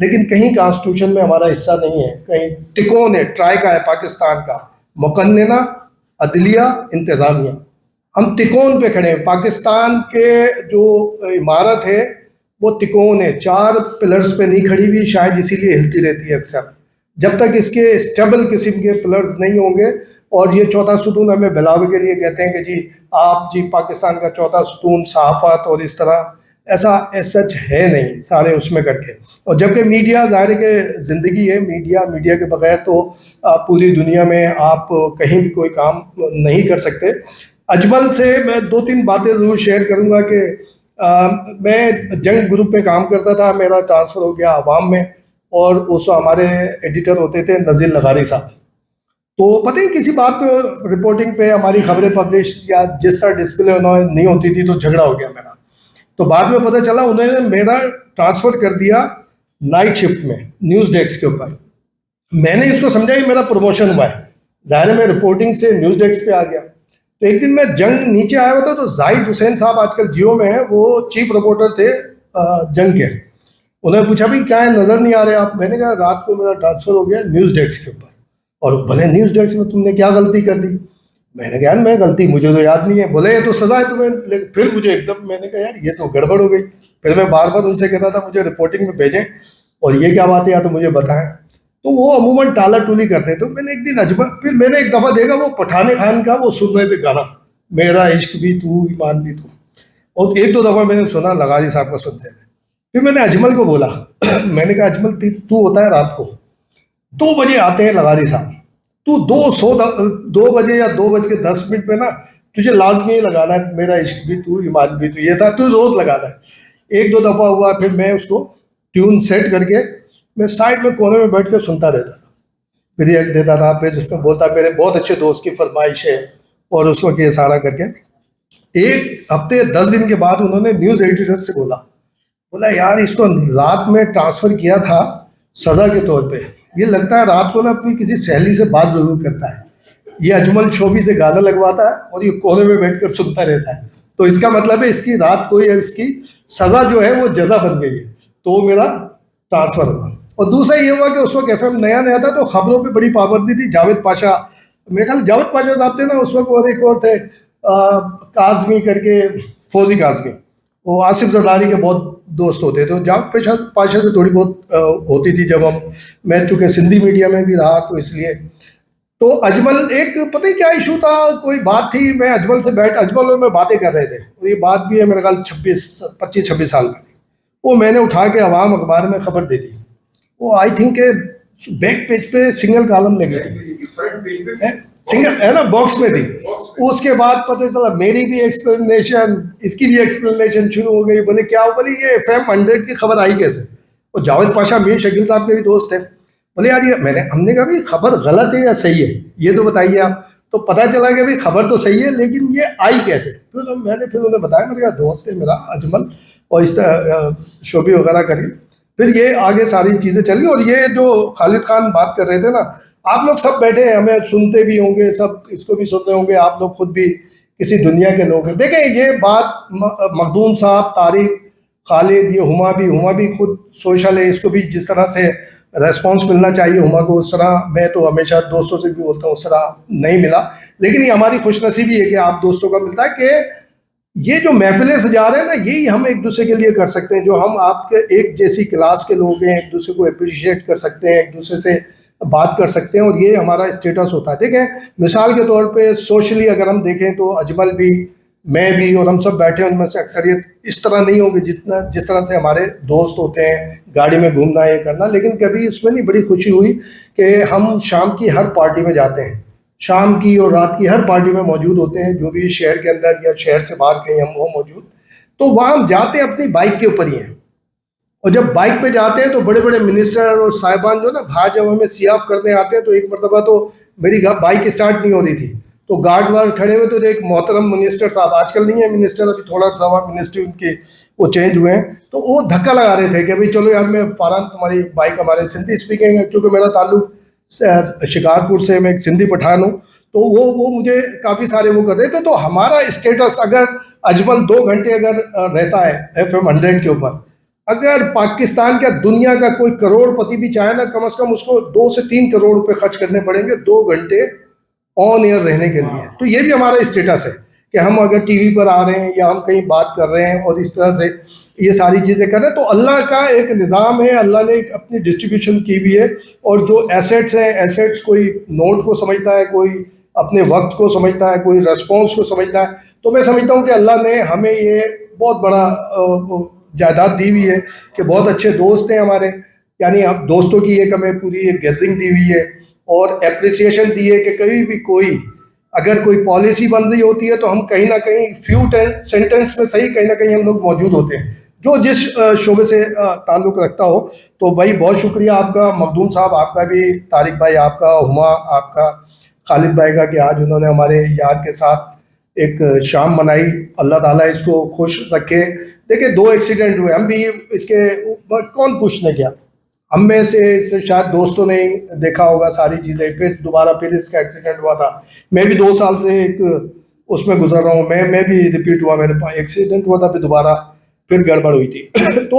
لیکن کہیں کانسٹیٹیوشن میں ہمارا حصہ نہیں ہے, کہیں تکون ہے, ٹرائی کا ہے پاکستان کا, مقننہ, عدلیہ, انتظامیہ, ہم تکون پہ کھڑے ہیں. پاکستان کے جو عمارت ہے وہ تکون ہے, 4 پلرز پہ نہیں کھڑی ہوئی, شاید اسی لیے ہلتی رہتی ہے اکثر. جب تک اس کے اسٹیبل قسم کے پلرز نہیں ہوں گے, اور یہ چوتھا ستون ہمیں بلاوے کے لیے کہتے ہیں کہ جی آپ جی پاکستان کا چوتھا ستون صحافت اور اس طرح, ایسا سچ ہے نہیں سارے اس میں کر کے. اور جبکہ میڈیا ظاہر ہے کہ زندگی ہے, میڈیا کے بغیر تو پوری دنیا میں آپ کہیں بھی کوئی کام نہیں کر سکتے. اجمل سے میں 2-3 باتیں ضرور شیئر کروں گا کہ میں جنگ گروپ میں کام کرتا تھا, میرا ٹرانسفر ہو گیا عوام میں, اور اس ہمارے ایڈیٹر ہوتے تھے نذیر لغاری صاحب. تو پتہ ہی کسی بات پہ رپورٹنگ پہ ہماری خبریں پبلش یا جس طرح ڈسپلے نہیں ہوتی تھی تو جھگڑا ہو گیا میرا. تو بعد میں پتہ چلا انہوں نے میرا ٹرانسفر کر دیا نائٹ شفٹ میں نیوز ڈیسک کے اوپر. میں نے اس کو سمجھا کہ میرا پروموشن ہوا ہے, ظاہر ہے میں رپورٹنگ سے نیوز ڈیسک پہ آ گیا. تو ایک دن میں جنگ نیچے آیا ہوا تھا, تو زاہد حسین صاحب آج کل جیو میں ہیں, وہ چیف رپورٹر تھے جنگ کے. انہوں نے پوچھا بھائی کیا ہے, نظر نہیں آ رہے آپ. میں نے کہا رات کو میرا ٹرانسفر ہو گیا نیوز ڈیسک کے اوپر. اور بھلے نیوز ڈیسک میں تم نے کیا غلطی کر دی. میں نے کہا یار میں غلطی مجھے تو یاد نہیں ہے. بولے یہ تو سزا ہے تمہیں. پھر مجھے ایک دم میں نے کہا یار یہ تو گڑبڑ ہو گئی. پھر میں بار بار ان سے کہتا تھا مجھے رپورٹنگ میں بھیجیں, اور یہ کیا بات ہے یا تو مجھے بتائیں. تو وہ عموماً ٹالا ٹولی کرتے. تو میں نے ایک دن پھر میں نے ایک دفعہ دیکھا وہ پٹھان خان کا وہ سن رہے تھے گانا, میرا عشق بھی تو ایمان بھی تو. اور 1-2 دفعہ میں نے سنا لغاری صاحب کو سنتے تھے. پھر میں نے اجمل کو بولا, میں نے کہا اجمل تو ہوتا ہے رات کو 2 بجے آتے ہیں لغاری صاحب, تو 2 بجے یا 2:10 پہ نا تجھے لازمی ہی لگانا ہے میرا عشق بھی تو ایمان بھی تو, یہ تھا تو روز لگانا ہے. 1-2 دفعہ ہوا, پھر میں اس کو ٹیون سیٹ کر کے میں سائڈ میں کونے میں بیٹھ کے سنتا رہتا تھا, پھر یہ دیتا تھا, پھر اس میں بولتا میرے بہت اچھے دوست کی فرمائش ہے, اور اس وقت یہ سارا کر کے. 1 ہفتے 10 دن کے بعد انہوں نے نیوز ایڈیٹر سے بولا یار اس کو رات میں ٹرانسفر کیا تھا سزا کے طور پہ, یہ لگتا ہے رات کو نا اپنی کسی سہیلی سے بات ضرور کرتا ہے, یہ اجمل شوبی سے گانا لگواتا ہے اور یہ کونے میں بیٹھ کر سنتا رہتا ہے. تو اس کا مطلب ہے اس کی رات کو یا اس کی سزا جو ہے وہ جزا بن گئی ہے. تو میرا ٹرانسفر ہوا. اور دوسرا یہ ہوا کہ اس وقت FM نیا تھا, تو خبروں پہ بڑی پابندی تھی. جاوید پاشا, میرے خیال جاوید پاشا صاحب تھے نا اس وقت, اور ایک اور تھے کاظمی کر کے, فوزی کاظمی, وہ آصف زرداری کے بہت دوست ہوتے. تو جاوید پاشا سے تھوڑی بہت ہوتی تھی جب میں چونکہ سندھی میڈیا میں بھی رہا تو اس لیے. تو اجمل ایک پتہ ہی کیا ایشو تھا, کوئی بات تھی, میں اجمل سے اجمل اور میں باتیں کر رہے تھے, اور یہ بات بھی ہے میرے خیال 25-26 سال پہلے. وہ میں نے اٹھا کے عوام اخبار میں خبر دے دی. وہ آئی تھنک کہ بیک پیج پہ سنگل کالم لگی تھی, سنگل ہے نا, باکس میں تھی. اس کے بعد پتہ چلا میری بھی ایکسپلینیشن, اس کی بھی ایکسپلینیشن شروع ہو گئی. بولے کیا, بولے یہ FM 100 کی خبر آئی کیسے. اور جاوید پاشا میر شکیل صاحب کے بھی دوست تھے. بولے یار یہ ہم نے کہا بھائی خبر غلط ہے یا صحیح ہے یہ تو بتائیے آپ. تو پتہ چلا کہ بھائی خبر تو صحیح ہے لیکن یہ آئی کیسے. پھر میں نے انہیں بتایا, میں نے کہا دوست ہے میرا اجمل, اور اس طرح شوبی وغیرہ کری. پھر یہ آگے ساری چیزیں چلی. اور یہ جو خالد خان بات کر رہے تھے نا, آپ لوگ سب بیٹھے ہیں, ہمیں سنتے بھی ہوں گے, سب اس کو بھی سنتے ہوں گے, آپ لوگ خود بھی کسی دنیا کے لوگ ہیں. دیکھیں یہ بات مخدوم صاحب, طارق, خالد, یہ ہما بھی خود سوشل ہے, اس کو بھی جس طرح سے ریسپانس ملنا چاہیے ہما کو اس طرح میں تو ہمیشہ دوستوں سے بھی بولتا ہوں اس طرح نہیں ملا. لیکن یہ ہماری خوش نصیبی ہے کہ آپ دوستوں کا ملتا ہے, کہ یہ جو محفلیں سجا رہے ہیں نا یہی ہم ایک دوسرے کے لیے کر سکتے ہیں, جو ہم آپ کے ایک جیسی کلاس کے لوگ ہیں, ایک دوسرے کو اپریشیٹ کر سکتے ہیں, ایک دوسرے سے بات کر سکتے ہیں, اور یہ ہمارا اسٹیٹس ہوتا ہے. دیکھیں مثال کے طور پہ سوشلی اگر ہم دیکھیں تو اجمل بھی, میں بھی, اور ہم سب بیٹھے ان میں سے اکثریت اس طرح نہیں ہوگی جس طرح سے ہمارے دوست ہوتے ہیں, گاڑی میں گھومنا یہ کرنا. لیکن کبھی اس میں نہیں بڑی خوشی ہوئی کہ ہم شام کی ہر پارٹی میں جاتے ہیں, شام کی اور رات کی ہر پارٹی میں موجود ہوتے ہیں, جو بھی شہر کے اندر یا شہر سے باہر کہیں ہم وہ موجود. تو وہاں ہم جاتے ہیں اپنی بائک کے اوپر ہی ہیں, اور جب بائک پہ جاتے ہیں تو بڑے بڑے منسٹر اور صاحبان جو نا باہر جب ہمیں سی آف کرنے آتے ہیں, تو ایک مرتبہ تو میری بائک اسٹارٹ نہیں ہو رہی تھی, تو گارڈز وار کھڑے ہوئے, تو ایک محترم منسٹر صاحب, آج کل نہیں ہے منسٹر, ابھی تھوڑا سا منسٹر ان کے وہ چینج ہوئے ہیں, تو وہ دھکا لگا رہے تھے کہ بھائی چلو یار میں فوراً تمہاری بائک, ہمارے سندھی اسپیکنگ ہے چونکہ میرا تعلق شکارپور سے, میں ایک سندھی پٹھان ہوں, تو وہ مجھے کافی سارے وہ کر رہے تھے. تو ہمارا اسٹیٹس اگر اجمل 2 گھنٹے اگر رہتا ہے FM 100 کے اوپر, اگر پاکستان کا دنیا کا کوئی کروڑ پتی بھی چاہے نا، کم از کم اس کو 2 سے 3 کروڑ روپے خرچ کرنے پڑیں گے 2 گھنٹے آن ایئر رہنے کے لیے. تو یہ بھی ہمارا اسٹیٹس ہے کہ ہم اگر ٹی وی پر آ رہے ہیں یا ہم کہیں بات کر رہے ہیں اور اس طرح سے یہ ساری چیزیں کر رہے ہیں، تو اللہ کا ایک نظام ہے، اللہ نے ایک اپنی ڈسٹریبیوشن کی ہوئی ہے. اور جو ایسیٹس ہیں، ایسیٹس کوئی نوٹ کو سمجھتا ہے، کوئی اپنے وقت کو سمجھتا ہے، کوئی ریسپانس کو سمجھتا ہے. تو میں سمجھتا ہوں کہ اللہ نے ہمیں یہ بہت بڑا جائیداد دی ہوئی ہے کہ بہت اچھے دوست ہیں ہمارے، یعنی ہم دوستوں کی ایک ہمیں پوری ایک گیدرنگ دی ہوئی ہے اور اپریسیشن دی ہے کہ کبھی بھی کوئی اگر کوئی پالیسی بن رہی ہوتی ہے تو ہم کہیں نہ کہیں فیو سینٹنس میں صحیح کہیں نہ کہیں ہم لوگ موجود ہوتے ہیں، جو جس شعبے سے تعلق رکھتا ہو. تو بھائی بہت شکریہ آپ کا، مخدوم صاحب آپ کا بھی، طارق بھائی آپ کا، ہما آپ کا، خالد بھائی کا، کہ آج انہوں نے ہمارے یار کے ساتھ ایک شام منائی. اللہ تعالیٰ اس کو خوش رکھے. دیکھیں 2 ایکسیڈنٹ ہوئے، ہم بھی اس کے کون پوچھنے گیا، ہم میں سے شاید دوستوں نے دیکھا ہوگا ساری چیزیں. پھر دوبارہ پھر اس کا ایکسیڈنٹ ہوا تھا. میں بھی 2 سال سے ایک اس میں گزر رہا ہوں، میں بھی ریپیٹ ہوا، میرے پاس ایکسیڈنٹ ہوا تھا، پھر دوبارہ پھر گڑبڑ ہوئی تھی. تو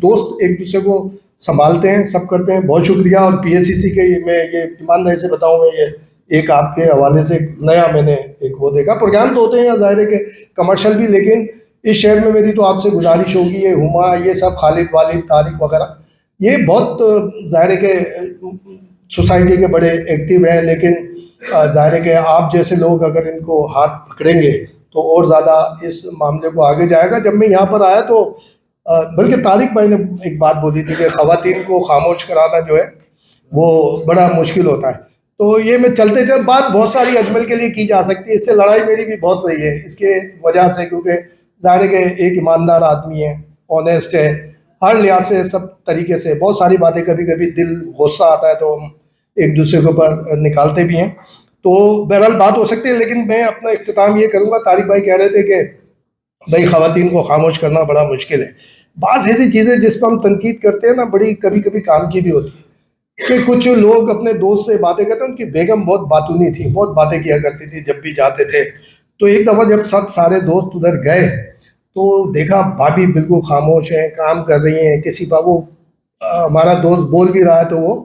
دوست ایک دوسرے کو سنبھالتے ہیں، سب کرتے ہیں. بہت شکریہ. اور پی ایس سی سی کے میں یہ ایمانداری سے بتاؤں، میں یہ ایک آپ کے حوالے سے نیا میں نے ایک وہ دیکھا. پروگرام تو ہوتے ہیں ظاہر ہے کہ کمرشل بھی، لیکن اس شہر میں میری تو آپ سے گزارش ہوگی، یہ ہما، یہ سب خالد والد طارق وغیرہ، یہ بہت ظاہر ہے کہ سوسائٹی کے بڑے ایکٹیو ہیں، لیکن ظاہر ہے کہ آپ جیسے لوگ اگر ان کو ہاتھ پکڑیں گے تو اور زیادہ اس معاملے کو آگے جائے گا. جب میں یہاں پر آیا تو بلکہ طارق بھائی نے ایک بات بولی تھی کہ خواتین کو خاموش کرانا جو ہے وہ بڑا مشکل ہوتا ہے. تو یہ میں چلتے بات بہت ساری اجمل کے لیے کی جا سکتی ہے، اس سے لڑائی میری بھی بہت رہی ہے اس کے وجہ سے، کیونکہ ظاہر ہے کہ ایک ایماندار آدمی ہے، آنیسٹ ہے ہر لحاظ سے، سب طریقے سے. بہت ساری باتیں کبھی کبھی دل غصہ آتا ہے تو ہم ایک دوسرے کے اوپر نکالتے بھی ہیں، تو بہرحال بات ہو سکتی ہے. لیکن میں اپنا اختتام یہ کروں گا، طارق بھائی کہہ رہے تھے کہ بھائی خواتین کو خاموش کرنا بڑا مشکل ہے. بعض ایسی چیزیں جس پر ہم تنقید کرتے ہیں نا، بڑی کبھی کبھی کام کی بھی ہوتی ہے. کہ کچھ لوگ اپنے دوست سے باتیں کرتے ہیں، ان کی بیگم بہت باتونی تھی، بہت باتیں کیا کرتی تھی جب بھی جاتے تھے. تو ایک دفعہ جب سب سارے دوست ادھر گئے تو دیکھا بھابھی بالکل خاموش ہیں، کام کر رہی ہیں. کسی پر وہ ہمارا دوست بول بھی رہا ہے تو وہ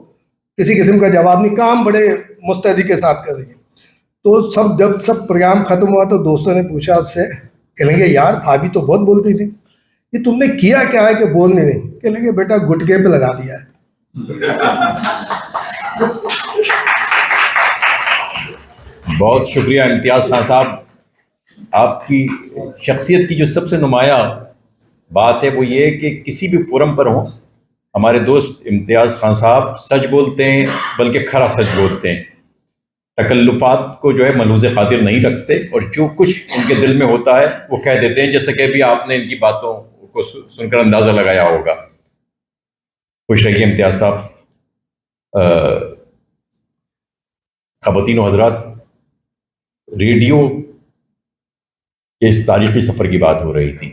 کسی قسم کا جواب نہیں، کام بڑے مستعدی کے ساتھ کر رہی ہیں. تو جب سب پروگرام ختم ہوا تو دوستوں نے پوچھا اس سے، کہیں گے یار بھابھی تو بہت بولتی تھی، یہ تم نے کیا کیا ہے کہ بولنے نہیں؟ کہیں گے بیٹا گٹکے پہ لگا دیا ہے. بہت شکریہ امتیاز خان صاحب. آپ کی شخصیت کی جو سب سے نمایاں بات ہے وہ یہ کہ کسی بھی فورم پر ہوں، ہمارے دوست امتیاز خان صاحب سچ بولتے ہیں، بلکہ کھرا سچ بولتے ہیں. تکلفات کو جو ہے ملحوظ قادر نہیں رکھتے، اور جو کچھ ان کے دل میں ہوتا ہے وہ کہہ دیتے ہیں، جیسے کہ بھی آپ نے ان کی باتوں کو سن کر اندازہ لگایا ہوگا. خوش رہیے امتیاز صاحب. خواتین و حضرات، ریڈیو کے اس تاریخی سفر کی بات ہو رہی تھی.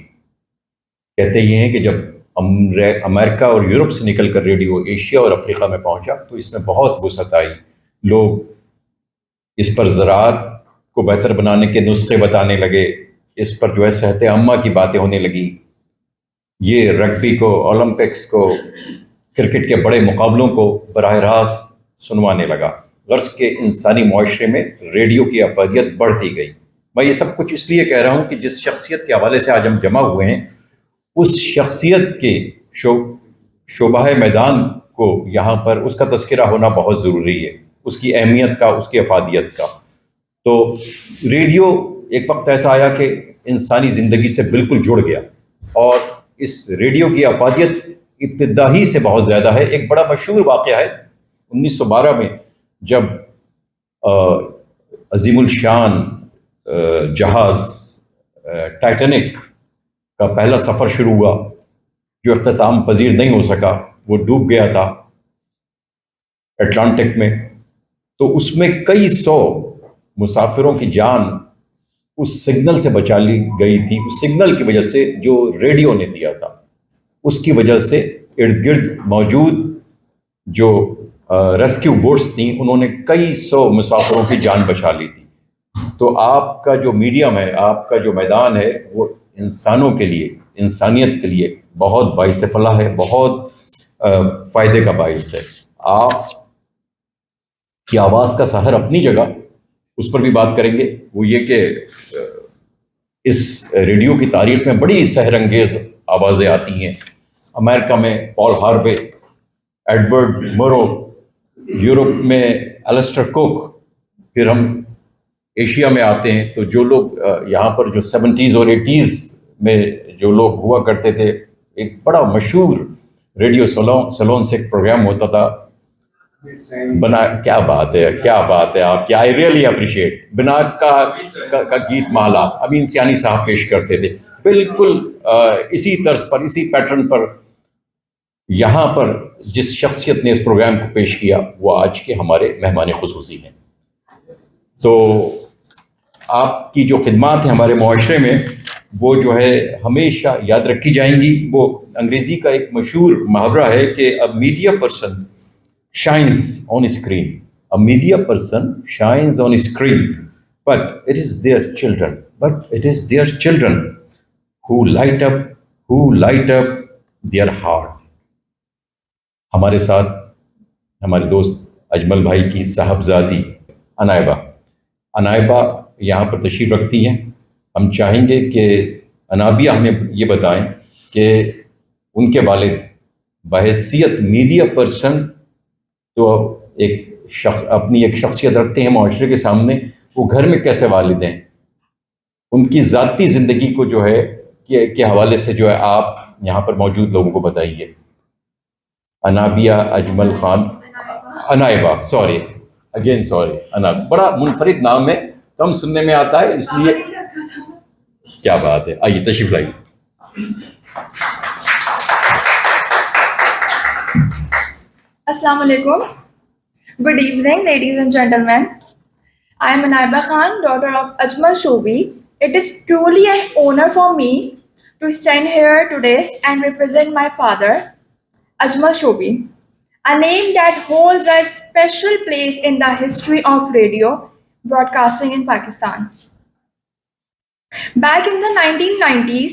کہتے یہ ہیں کہ جب امریکہ اور یورپ سے نکل کر ریڈیو ایشیا اور افریقہ میں پہنچا تو اس میں بہت وسعت آئی. لوگ اس پر زراعت کو بہتر بنانے کے نسخے بتانے لگے، اس پر جو ہے صحت عامہ کی باتیں ہونے لگی. یہ رگبی کو، اولمپکس کو، کرکٹ کے بڑے مقابلوں کو براہ راست سنوانے لگا. غرض کے انسانی معاشرے میں ریڈیو کی افادیت بڑھتی گئی. میں یہ سب کچھ اس لیے کہہ رہا ہوں کہ جس شخصیت کے حوالے سے آج ہم جمع ہوئے ہیں، اس شخصیت کے شعبہ میدان کو یہاں پر اس کا تذکرہ ہونا بہت ضروری ہے، اس کی اہمیت کا، اس کی افادیت کا. تو ریڈیو ایک وقت ایسا آیا کہ انسانی زندگی سے بالکل جڑ گیا، اور اس ریڈیو کی افادیت ابتدا ہی سے بہت زیادہ ہے. ایک بڑا مشہور واقعہ ہے 1912 میں، جب عظیم الشان جہاز ٹائٹینک کا پہلا سفر شروع ہوا، جو اختتام پذیر نہیں ہو سکا، وہ ڈوب گیا تھا اٹلانٹک میں. تو اس میں کئی سو مسافروں کی جان اس سگنل سے بچا لی گئی تھی. اس سگنل کی وجہ سے جو ریڈیو نے دیا تھا، اس کی وجہ سے ارد گرد موجود جو ریسکیو بوٹس تھیں، انہوں نے کئی سو مسافروں کی جان بچا لی تھی. تو آپ کا جو میڈیم ہے، آپ کا جو میدان ہے، وہ انسانوں کے لیے, انسانیت کے لیے بہت باعث فلاح ہے, بہت فائدے کا باعث ہے. آپ کی آواز کا سحر اپنی جگہ, اس پر بھی بات کریں گے. وہ یہ کہ اس ریڈیو کی تاریخ میں بڑی سحر انگیز آوازیں آتی ہیں. امریکہ میں پال ہاروے, ایڈورڈ مرو, یورپ میں السٹر کوک, پھر ہم ایشیا میں آتے ہیں تو جو لوگ یہاں پر جو 70s اور 80s میں جو لوگ ہوا کرتے تھے, ایک بڑا مشہور ریڈیو سلون سے ایک پروگرام ہوتا تھا بنا. کیا بات ہے, کیا بات ہے آپ کی, آئی ریئلی اپریشیٹ. بنا کا گیت مالا امین سیانی صاحب پیش کرتے تھے, بالکل اسی طرز پر, اسی پیٹرن پر. یہاں پر جس شخصیت نے اس پروگرام کو پیش کیا وہ آج کے ہمارے مہمان خصوصی ہیں. تو آپ کی جو خدمات ہیں ہمارے معاشرے میں وہ جو ہے ہمیشہ یاد رکھی جائیں گی. وہ انگریزی کا ایک مشہور محاورہ ہے کہ a media person shines on screen, a media person shines on screen, but it is their children who light up their heart. ہمارے ساتھ ہمارے دوست اجمل بھائی کی صاحبزادی انائبہ یہاں پر تشریف رکھتی ہیں. ہم چاہیں گے کہ انابیہ ہمیں یہ بتائیں کہ ان کے والد بحیثیت میڈیا پرسن تو اپنی ایک شخصیت رکھتے ہیں معاشرے کے سامنے, وہ گھر میں کیسے والد ہیں, ان کی ذاتی زندگی کو جو ہے کے حوالے سے جو ہے آپ یہاں پر موجود لوگوں کو بتائیے. انابیہ اجمل خان, انائبہ, سوری, انابیہ بڑا منفرد نام ہے, کم سننے میں آتا ہے, اس لیے کیا بات ہے. آئیے تشریف لائیے. Assalamu alaikum. Good evening, ladies and gentlemen. I am Anaiba Khan, daughter of Ajmal Shobi. It is truly an honor for me to stand here today and represent my father, Ajmal Shobi, a name that holds a special place in the history of radio broadcasting in Pakistan. Back in the 1990s,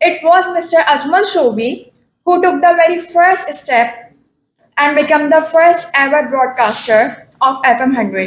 it was Mr. Ajmal Shobi who took the very first step and became the first ever broadcaster of FM 100.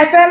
FM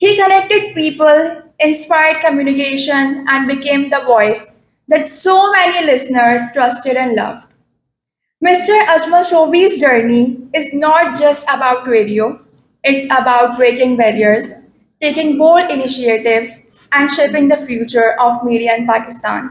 He connected people, inspired communication and became the voice that so many listeners trusted and loved. Mr. Ajmal Shobi's journey is not just about radio, it's about breaking barriers, taking bold initiatives and shaping the future of media in Pakistan.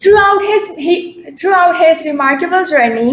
Throughout his remarkable journey,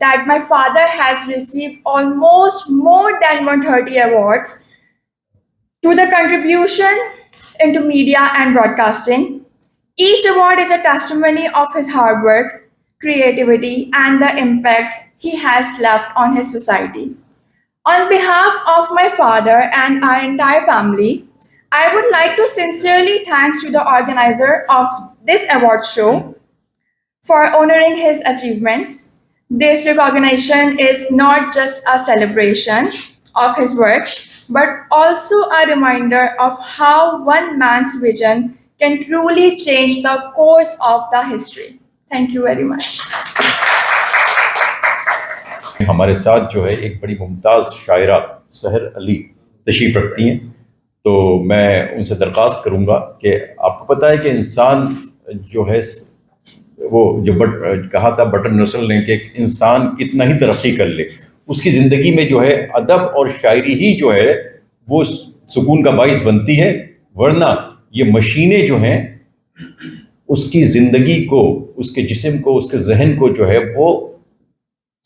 that my father has received almost more than 130 awards to the contribution into media and broadcasting. Each award is a testimony of his hard work, creativity, and the impact he has left on his society. On behalf of my father and our entire family, I would like to sincerely thank to the organizer of this award show for honoring his achievements. This recognition is not just a celebration of his work, but also a reminder of how one man's vision can truly change the course of the history. Thank you very much. ہمارے ساتھ جو ہے ایک بڑی ممتاز شاعرہ سحر علی تشریف رکھتی ہیں. تو میں ان سے درخواست کروں گا کہ آپ کو پتہ ہے کہ انسان جو ہے وہ جو کہا تھا بٹن رسل نے کہ انسان کتنا ہی ترقی کر لے اس کی زندگی میں جو ہے ادب اور شاعری ہی جو ہے وہ سکون کا باعث بنتی ہے، ورنہ یہ مشینیں جو ہیں اس کی زندگی کو، اس کے جسم کو، اس کے ذہن کو جو ہے وہ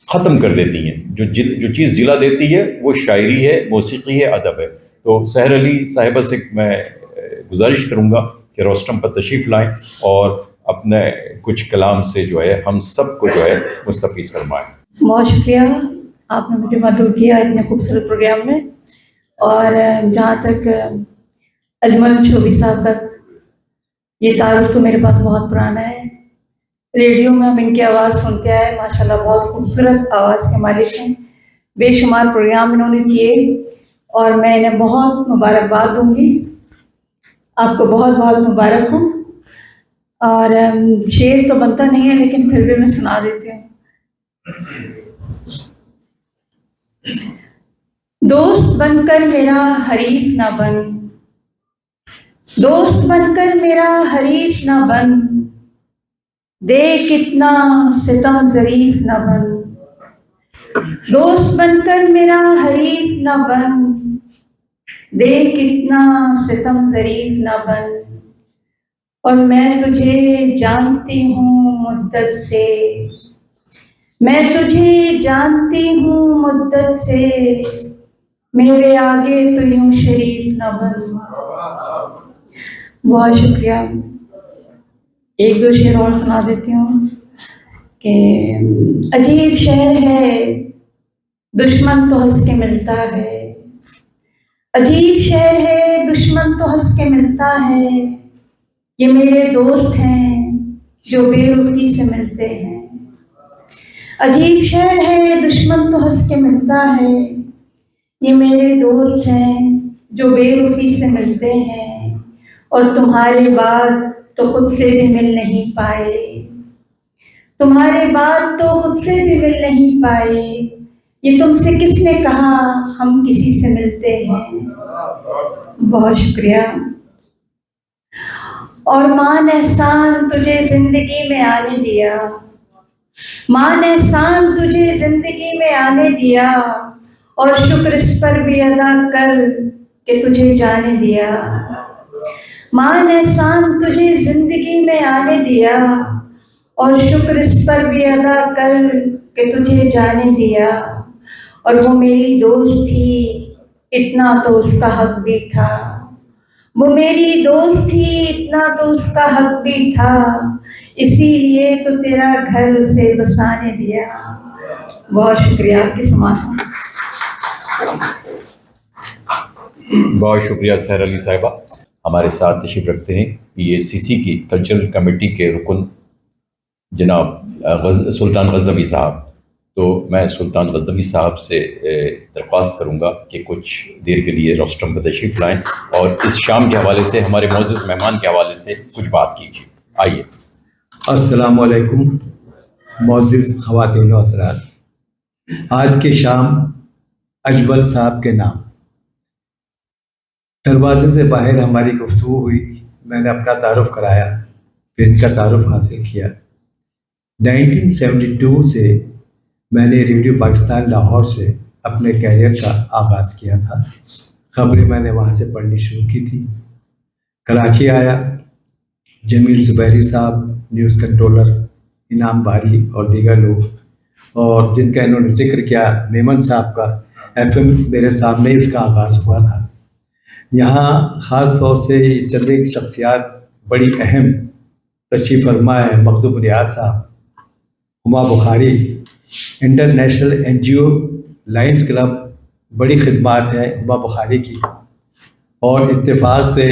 ختم کر دیتی ہیں۔ جو چیز جلا دیتی ہے وہ شاعری ہے، موسیقی ہے، ادب ہے۔ تو سحر علی صاحبہ سے میں گزارش کروں گا کہ روسٹم پر تشریف لائیں اور اپنے کچھ کلام سے جو ہے ہم سب کو جو ہے مستفیض فرمائیں۔ بہت شکریہ، آپ نے مجھے مدعو کیا اتنے خوبصورت پروگرام میں۔ اور جہاں تک اجمل شوبی صاحب کا یہ تعارف تو میرے پاس بہت پرانا ہے، ریڈیو میں ہم ان کی آواز سنتے آئے، ماشاءاللہ بہت خوبصورت آواز کے مالک ہیں، بے شمار پروگرام انہوں نے کیے اور میں انہیں بہت مبارکباد دوں گی۔ آپ کو بہت بہت مبارک ہوں۔ اور شعر تو بنتا نہیں ہے لیکن پھر بھی میں سنا دیتی ہوں۔ دوست بن کر میرا حریف نہ بن، دوست بن کر میرا حریف نہ بن، دیکھ کتنا ستم ظریف نہ بن، دوست بن کر میرا حریف نہ بن، دیکھ کتنا ستم ظریف نہ بن، اور میں تجھے جانتی ہوں مدت سے، میں تجھے جانتی ہوں مدت سے، میرے آگے تو یوں شریف نہ بن۔ بہت شکریہ۔ ایک دو شعر اور سنا دیتی ہوں کہ عجیب شہر ہے دشمن تو ہنس کے ملتا ہے، عجیب شہر ہے دشمن تو ہنس کے ملتا ہے، یہ میرے دوست ہیں جو بے رخی سے ملتے ہیں، عجیب شہر ہے دشمن تو ہنس کے ملتا ہے، یہ میرے دوست ہیں جو بے رخی سے ملتے ہیں، اور تمہارے بعد تو خود سے بھی مل نہیں پائے، تمہارے بعد تو خود سے بھی مل نہیں پائے، یہ تم سے کس نے کہا ہم کسی سے ملتے ہیں۔ بہت شکریہ۔ اور ماں نے احسان تجھے زندگی میں آنے دیا، ماں نے احسان تجھے زندگی میں آنے دیا، اور شکر اس پر بھی ادا کر کہ تجھے جانے دیا، ماں نے احسان تجھے زندگی میں آنے دیا، اور شکر اس پر بھی ادا کر کہ تجھے جانے دیا، اور وہ میری دوست تھی اتنا تو اس کا حق بھی تھا، وہ میری دوست تھی اتنا تو اس کا حق بھی تھا، اسی لیے تو تیرا گھر اسے بسانے دیا۔ بہت شکریہ آپ کی سماعت۔ بہت شکریہ سحر علی صاحبہ، ہمارے ساتھ تشریف رکھتے ہیں PACC کی کلچرل کمیٹی کے رکن جناب سلطان غزنوی صاحب۔ تو میں سلطان غزنوی صاحب سے درخواست کروں گا کہ کچھ دیر کے لیے روسٹم پر تشریف لائیں اور اس شام کے حوالے سے ہمارے معزز مہمان کے حوالے سے کچھ بات کیجیے۔ آئیے۔ السلام علیکم معزز خواتین و حضرات، آج کی شام اجمل صاحب کے نام دروازے سے باہر ہماری گفتگو ہوئی، میں نے اپنا تعارف کرایا، پھر ان کا تعارف حاصل کیا۔ 1972 سے میں نے ریڈیو پاکستان لاہور سے اپنے کیریئر کا آغاز کیا تھا، خبریں میں نے وہاں سے پڑھنی شروع کی تھی۔ کراچی آیا، جمیل زبیری صاحب نیوز کنٹرولر، انعام باری اور دیگر لوگ، اور جن کا انہوں نے ذکر کیا میمن صاحب کا FM میرے سامنے ہی اس کا آغاز ہوا تھا۔ یہاں خاص طور سے چند ایک شخصیات بڑی اہم تشریف فرما ہے، مخدوم ریاض صاحب، ہما بخاری، انٹرنیشنل NGO لائنز کلب، بڑی خدمات ہیں ہما بخاری کی، اور اتفاق سے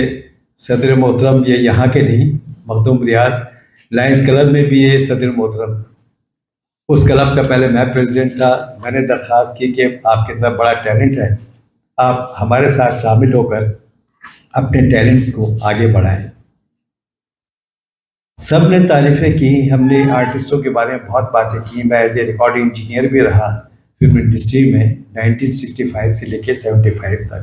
صدر محترم یہ یہاں کے نہیں، مخدوم ریاض لائنز کلب میں بھی ہے صدر محترم، اس کلب کا پہلے میں پریزیڈنٹ تھا۔ میں نے درخواست کی کہ آپ کے اندر بڑا ٹیلنٹ ہے، آپ ہمارے ساتھ شامل ہو کر اپنے ٹیلنٹس کو آگے بڑھائیں۔ سب نے تعریفیں کی، ہم نے آرٹسٹوں کے بارے میں بہت باتیں کی، میں ایز اے ریکارڈنگ انجینئر بھی رہا فلم انڈسٹری میں 1965 سے لے کے 75 تک۔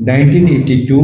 1982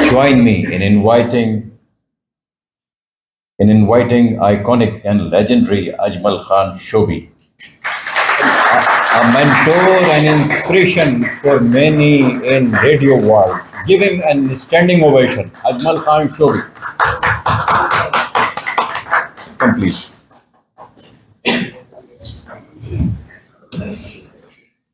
join me in inviting iconic and legendary Ajmal Khan Shobhi, a mentor and inspiration for many in radio world. Give him a standing ovation. Ajmal Khan Shobhi. Come please.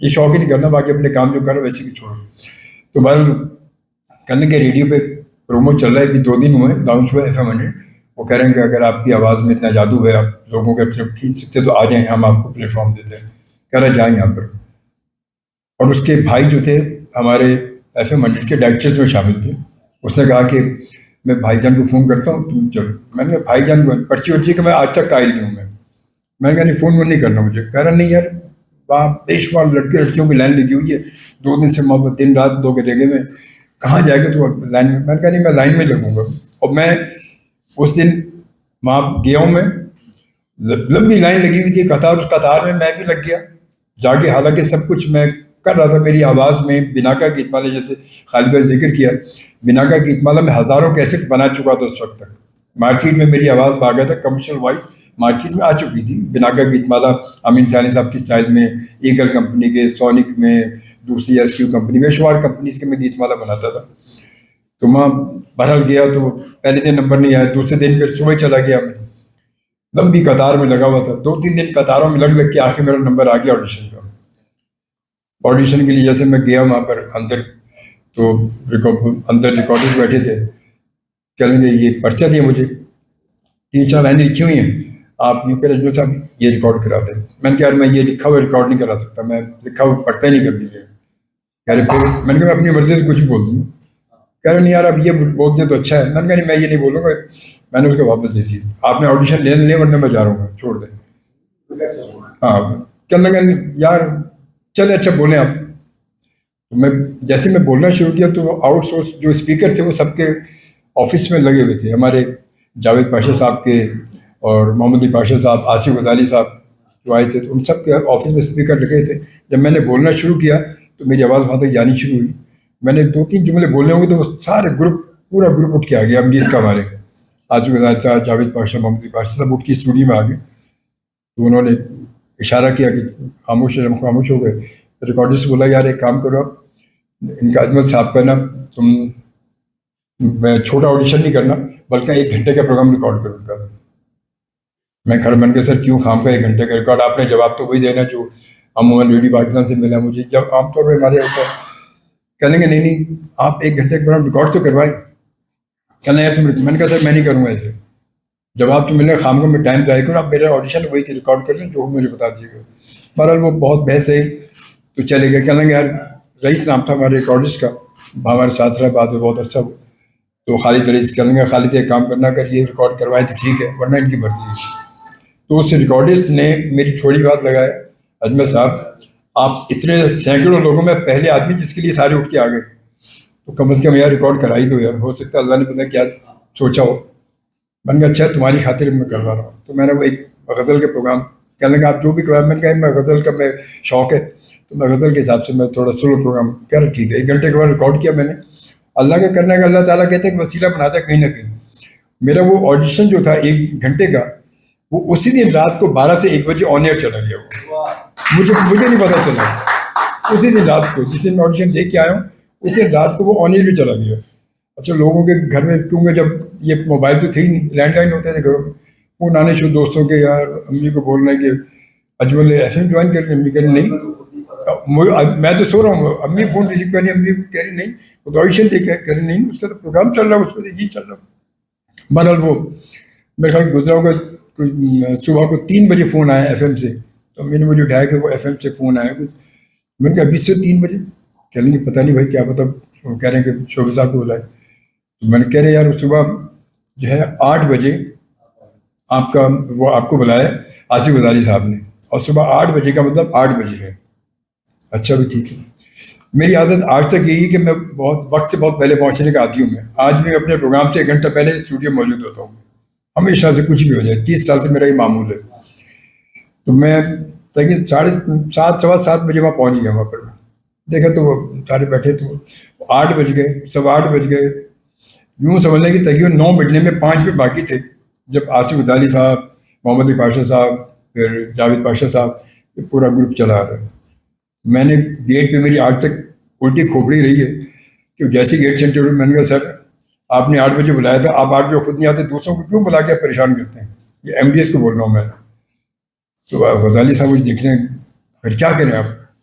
یہ شوق ہی نہیں کرنا, باقی اپنے کام جو کرو ویسے بھی چھوڑو. تو بہرحال کل کے ریڈیو پہ پرومو چل رہا ہے, ابھی 2 دن ہوئے لانچ ہوا FM 100. وہ کہہ رہے ہیں کہ اگر آپ کی آواز میں اتنا جادو ہے, آپ لوگوں کے طرف کھینچ سکتے تو آ جائیں, ہم آپ کو پلیٹ فارم دیتے ہیں. کہہ رہا جائیں یہاں پر. اور اس کے بھائی جو تھے ہمارے FM 100 کے ڈائریکٹرز میں شامل تھے. اس نے کہا کہ میں بھائی جان کو فون کرتا ہوں, تم چلو. میں نے کہا بھائی جان کو پرچی ورچی کہ میں آج تک قائل نہیں ہوں. میں نے کہا نہیں فون وون نہیں کرنا مجھے. کہہ رہا نہیں یار وہاں بے شمار لڑکے لڑکیوں کی لائن لگی ہوئی ہے, 2 دن سے محبت, دن رات 2 کے جگہ میں کہاں جائے گا تو لائن میں. میں نے کہا نہیں میں لائن میں لگوں گا. اور میں اس دن وہاں گیا ہوں, میں لمبی لائن لگی ہوئی تھی قطار, اس قطار میں بھی لگ گیا جا کے. حالانکہ سب کچھ میں کر رہا تھا, میری آواز میں بناکا گیت مالا, جیسے خالد بھائی ذکر کیا, بناکا گیت مالا میں ہزاروں کیسٹ بنا چکا تھا اس وقت تک. مارکیٹ میں میری آواز باقاعدہ کمرشل وائز مارکیٹ میں آ چکی تھی. بناکا گیت مالا امین ثانی صاحب کی اسٹائل میں, ایگل کمپنی کے, سونک میں, دوسری SQ کمپنی میں, شمار کمپنیز کے میں گیت مالا بناتا تھا. تو وہاں بہرحال گیا تو پہلے دن نمبر نہیں آیا, دوسرے دن پھر صبح چلا گیا. میں لمبی قطار میں لگا ہوا تھا, 2-3 دن قطاروں میں لگ کے آخر میرا نمبر آ گیا آڈیشن کا. آڈیشن کے لیے جیسے میں گیا وہاں پر اندر, تو اندر ریکارڈرز بیٹھے تھے. کہنے گے یہ پرچہ دیا مجھے, 3-4 لائنیں لکھی ہوئی ہیں, آپ یوں کہ اجمل صاحب یہ ریکارڈ کرا دیں. میں نے کہا یار میں یہ لکھا ہوا ریکارڈ نہیں کرا سکتا, میں لکھا ہوا پڑھتا ہی نہیں کر لیجیے. کہہ رہے پھر میں نے کہا میں اپنی مرضی سے کچھ بھی بول دوں. کہہ رہے نہیں یار اب یہ بولتے تو اچھا ہے. میں نے کہا نہیں میں یہ نہیں بولوں گا. میں نے اس کو واپس دی تھی, آپ نے آڈیشن لیں ورنہ میں جا رہا ہوں, چھوڑ دیں. ہاں کہنے لگا یار چلے اچھا بولیں آپ. میں جیسے میں بولنا شروع کیا تو آؤٹ سورس جو اسپیکر تھے وہ سب کے آفس میں لگے ہوئے تھے. ہمارے جاوید پاشا صاحب کے اور محمد علی پاشا صاحب, آصف غزالی صاحب جو آئے تھے, تو ان سب کے آفس میں اسپیکر لگے تھے. جب میں نے بولنا شروع کیا تو میری آواز وہاں تک جانی شروع ہوئی. میں نے 2-3 جملے بولنے ہوں گے تو وہ سارے پورا گروپ اٹھ کے آ گیا. امجید کا ہمارے آصف غزالی صاحب, جاوید پاشا, محمد علی پاشا صاحب اٹھ کے اسٹوڈیو میں آ گئے. تو انہوں نے اشارہ کیا کہ خاموش ہے, ہم خاموش ہو گئے. ریکارڈر سے بولا یار ایک کام کرو, ان کا اجمل صاحب کا نا تم میں چھوٹا آڈیشن نہیں کرنا بلکہ 1 گھنٹے کا پروگرام ریکارڈ کروں گا. میں کھڑا بن کے سر کیوں خام کا 1 گھنٹے کا ریکارڈ, آپ نے جواب تو وہی دینا جو عموماً ریڈیو پاکستان سے ملا مجھے, جب عام طور پہ ہمارے ہوتا ہے. کہنے گے نہیں آپ 1 گھنٹے کا پروگرام ریکارڈ تو کروائیں. کہنا یار تم, میں نے کہا سر میں نہیں کروں گا ایسے, جواب تو ملنے خام کو میں ٹائم ضائع کروں, آپ میرا آڈیشن وہی کہ ریکارڈ کر لیں جو مجھے بتا دیجیے گا. بہرحال وہ بہت بحث ہے تو چلے گئے. کہنے گے یار رئیس نام تھا ہمارے ریکارڈرس کا, ہمارے ساتھ رہا بعد میں بہت عرصہ ہو. تو خالد رئیس کہنے گا خالد ایک کام کرنا, اگر یہ ریکارڈ کروائے تو ٹھیک ہے ورنہ ان کی مرضی ہے. تو اس ریکارڈرس نے میری چھوڑی بات لگایا, اجمل صاحب آپ اتنے سینکڑوں لوگوں میں پہلے آدمی جس کے لیے سارے اٹھ کے آ گئے, تو کم از کم یار ریکارڈ کرائی دو یار, ہو سکتا ہے اللہ نے پتہ کیا سوچا ہو. میں نے کہا اچھا تمہاری خاطر میں کروا رہا ہوں. تو میں نے وہ ایک غزل کے پروگرام, کہنے لگا آپ جو بھی کروایا. میں نے کہا میں غزل کا میں شوق ہے تو میں غزل کے حساب سے میں تھوڑا سلو پروگرام کر ٹھیک ہے. 1 گھنٹے کے بعد ریکارڈ کیا میں نے. اللہ کا کرنے کا اللہ تعالیٰ کہتے ہیں کہ وسیلہ بناتا ہے کہیں نہ کہیں. میرا وہ آڈیشن جو تھا 1 گھنٹے کا, وہ اسی دن رات کو 12 سے 1 بجے آن ایئر چلا گیا. وہ مجھے نہیں پتا چلا. اسی دن رات کو جس دن میں آڈیشن دے کے آیا ہوں اسی دن رات کو وہ آن ایئر بھی چلا گیا. اچھا لوگوں کے گھر میں کیونکہ جب یہ موبائل تو تھے ہی نہیں, لینڈ لائن ہوتے تھے گھروں میں, فون آنے شروع دوستوں کے, یار امی کو بولنا ہے کہ اجمل FM جوائن کر لیں. امی کہہ رہی نہیں, میں تو سو رہا ہوں, امی فون ریسیو کرنی, امی کہہ رہی نہیں وہ تو آڈیشن دے کے کہہ رہی نہیں اس کا تو پروگرام چل رہا ہے, اس پہ یہ چل رہا. بہرحال وہ میرے خیال گزرا ہوگا صبح کو 3 بجے فون آیا FM سے. تو امی نے مجھے اٹھایا کہ وہ FM سے فون آیا. میں نے کہا ابھی سے 3 بجے, کہہ لیں گے پتہ نہیں بھائی کیا پتہ, کہہ رہے ہیں کہ شعبے صاحب کو بلائے. تو میں نے کہہ رہے یار صبح جو ہے 8 بجے آپ کا وہ آپ کو بلایا آصف غزالی صاحب نے, اور صبح 8 بجے کا مطلب 8 بجے ہے. اچھا بھی ٹھیک ہے. میری عادت آج تک یہی ہے کہ میں بہت وقت سے بہت پہلے پہنچنے کا عادی ہوں. میں آج بھی اپنے پروگرام سے 1 گھنٹہ پہلے اسٹوڈیو موجود ہوتا ہوں, ہمیشہ سے کچھ بھی ہو جائے. 30 سال سے میرا یہ معمول ہے. تو میں تقریباً 7:30 سوا 7 بجے وہاں پہنچ گیا. وہاں پر دیکھا تو وہ سارے بیٹھے, تو 8 بج گئے, 8:15 بج گئے. یوں سمجھ لیں کہ تقریباً 9 بجنے میں 5 منٹ باقی تھے جب آصف غزالی صاحب, محمد علی پاشا صاحب, پھر جاوید پاشا صاحب, یہ پورا گروپ چلا آ رہا ہے. میں نے گیٹ پہ میری آج تک الٹی کھوپڑی رہی ہے کہ جیسے گیٹ سینٹر میں نے کہا سر آپ نے 8 بجے بلایا تھا, آپ 8 بجے خود نہیں آتے, دوسروں کو کیوں بلا کے آپ پریشان کرتے ہیں. یہ MDS کو بول رہا ہوں میں. تو غزالی صاحب مجھے دیکھ رہے ہیں, پھر کیا کریں آپ,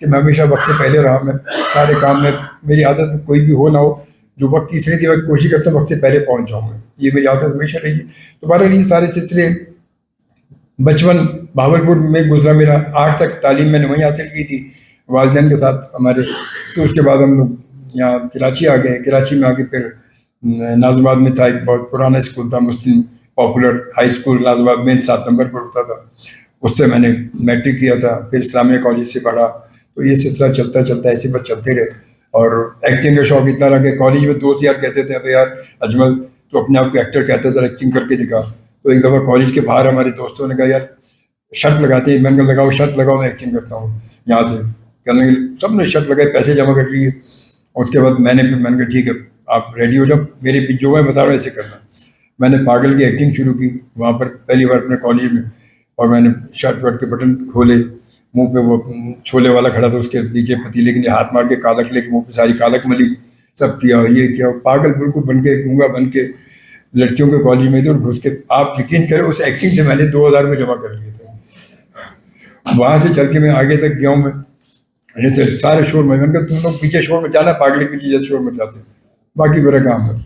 کہ میں ہمیشہ وقت سے پہلے رہا. میں سارے کام میں میری عادت میں کوئی بھی ہو نہ ہو جو وقت تیسرے دن وقت کوشش کرتا ہوں وقت سے پہلے پہنچ جاؤں میں. یہ میری عادت ہمیشہ رہی ہے. تو بہرحال یہ سارے سلسلے بچپن بھاولپور میں گزرا میرا. 8 تک تعلیم میں نے وہیں حاصل کی تھی والدین کے ساتھ ہمارے. تو اس کے بعد ہم لوگ یہاں کراچی آ گئے. کراچی میں آ کے پھر نازم آباد میں تھا ایک بہت پرانا اسکول تھا مسلم پاپولر ہائی اسکول نازم آباد میں 7 نمبر پر ہوتا تھا. اس سے میں نے میٹرک کیا تھا. پھر اسلامیہ کالج سے پڑھا. تو یہ سلسلہ چلتا چلتا ایسے بس چلتے رہے. اور ایکٹنگ کا شوق اتنا رہا کہ کالج میں دوست یار کہتے تھے ابے یار اجمل تو اپنے آپ کو ایکٹر کہتا تھا ایکٹنگ کر کے دکھا. تو ایک دفعہ کالج کے باہر ہمارے دوستوں نے کہا یار شرط لگاتے ہیں. میں نے لگاؤ شرط لگاؤ میں ایکٹنگ کرتا ہوں یہاں سے. کہنے لگے سب نے شرط لگائی پیسے جمع کر لیے. اور اس کے بعد میں نے کہا ٹھیک ہے آپ ریڈی ہو جاؤ میرے بھی جو میں بتا رہا ہوں ایسے کرنا. میں نے پاگل کی ایکٹنگ شروع کی وہاں پر پہلی بار اپنے کالج میں. اور میں نے شرٹ ورٹ کے بٹن کھولے. منہ پہ وہ چھولے والا کھڑا تھا اس کے نیچے پتیلے کے ہاتھ مار کے کالک لے کے منہ پہ ساری کالک ملی سب کیا. اور یہ کیا پاگل بالکل بن کے گونگا بن کے لڑکیوں کے کالج میں تھے. اور گھس کے آپ یقین کریں اس ایکٹنگ سے میں نے 2000 میں جمع کر لیے تھے. وہاں سے چل کے میں آگے تک گیا ہوں. میں تھے سارے شور میں نے کہا تم لوگ پیچھے شور میں جانا پاگل کی چیزیں شور میں جاتے ہیں باقی میرا کام ہے.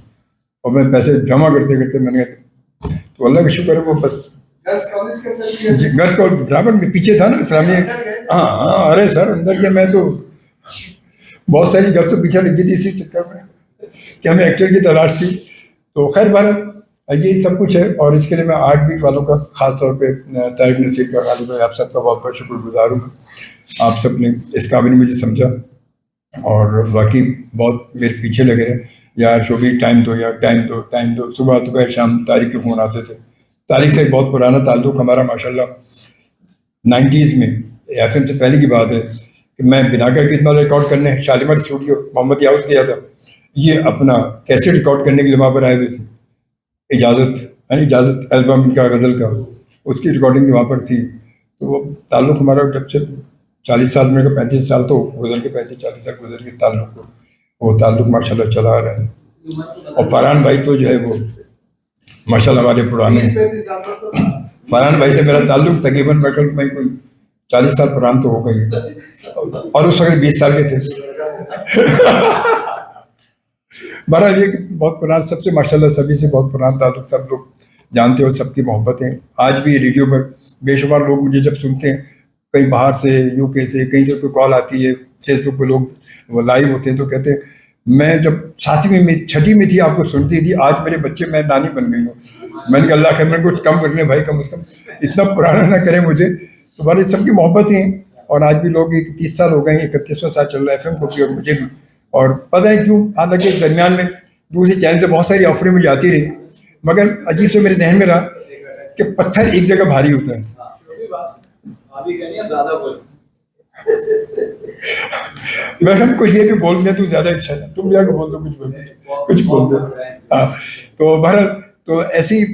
اور میں پیسے جمع کرتے کرتے میں نے کہا تو اللہ کا شکر ہے وہ بس گرلس کالج برابر میں پیچھے تھا نا اسلامیہ. ہاں ارے سر اندر کے میں تو بہت ساری گرلس تو پیچھے لگی تھی اسی چکر میں کہ ہمیں ایکٹر کی تلاش تھی. تو خیر بار یہ سب کچھ ہے. اور اس کے لیے میں 8 بیٹ والوں کا خاص طور پہ طارق نصیر کا غالب بھائی آپ سب کا بہت بہت شکر گزار ہوں. آپ سب نے اس قابل مجھے سمجھا اور واقعی بہت میرے پیچھے لگے رہے. یار شوبی ٹائم دو یار ٹائم دو ٹائم دو. صبح دوپہر شام طارق کے فون آتے تھے. طارق سے ایک بہت پرانا تعلق ہمارا ماشاءاللہ 90s میں ایف ایم سے پہلے کی بات ہے کہ میں بناکا کی اتنا ریکارڈ کرنے شالیمار اسٹوڈیو محمد یاؤد گیا تھا. یہ اپنا کیسے ریکارڈ کرنے کے لیے وہاں پر آئے ہوئے تھے. اجازت البم کا غزل کا اس کی ریکارڈنگ وہاں پر تھی. تو وہ تعلق ہمارا جب سے 40 سال میں 35 سال تو گزر کے 35-40 سال گزر کے تعلق کو وہ تعلق ماشاءاللہ چلا آ رہا ہے. اور فرحان بھائی تو جو ہے وہ ماشاءاللہ ہمارے پرانے فرحان بھائی سے میرا تعلق تقریباً میں کوئی 40 سال پران تو ہو گئی اور اس وقت 20 سال کے تھے. بہرحال یہ بہت پرانا سب سے ماشاءاللہ سبھی سے بہت پرانا تعلق سب لوگ جانتے ہو سب کی محبتیں. آج بھی ریڈیو پر بے شمار لوگ مجھے جب سنتے ہیں کہیں باہر سے یو کے سے کہیں سے کوئی کال آتی ہے فیس بک پہ لوگ وہ لائیو ہوتے ہیں تو کہتے ہیں میں جب 7ویں میں 6ٹھی میں تھی آپ کو سنتی تھی آج میرے بچے میں نانی بن گئی ہوں. میں نے کہا اللہ خیر میں کچھ کم کرنے بھائی کم از کم اتنا پرانا نہ کریں مجھے. تو بہرحال سب کی محبتیں ہیں. اور آج بھی لوگ 30 سال ہو گئے ہیں 31واں سال چل رہا ہے ایف ایم کو بھی اور مجھے بھی. اور پتہ نہیں کیوں حالانکہ درمیان میں دوسرے چینل سے بہت ساری آفریں مجھے آتی رہی مگر عجیب سے میرے ذہن میں رہا کہ پتھر ایک جگہ بھاری ہوتا ہے. میڈم کچھ یہ بھی بول دیں تو زیادہ اچھا ہے. تم جا کے بول دو کچھ بول دو. ہاں تو بہرحال تو ایسی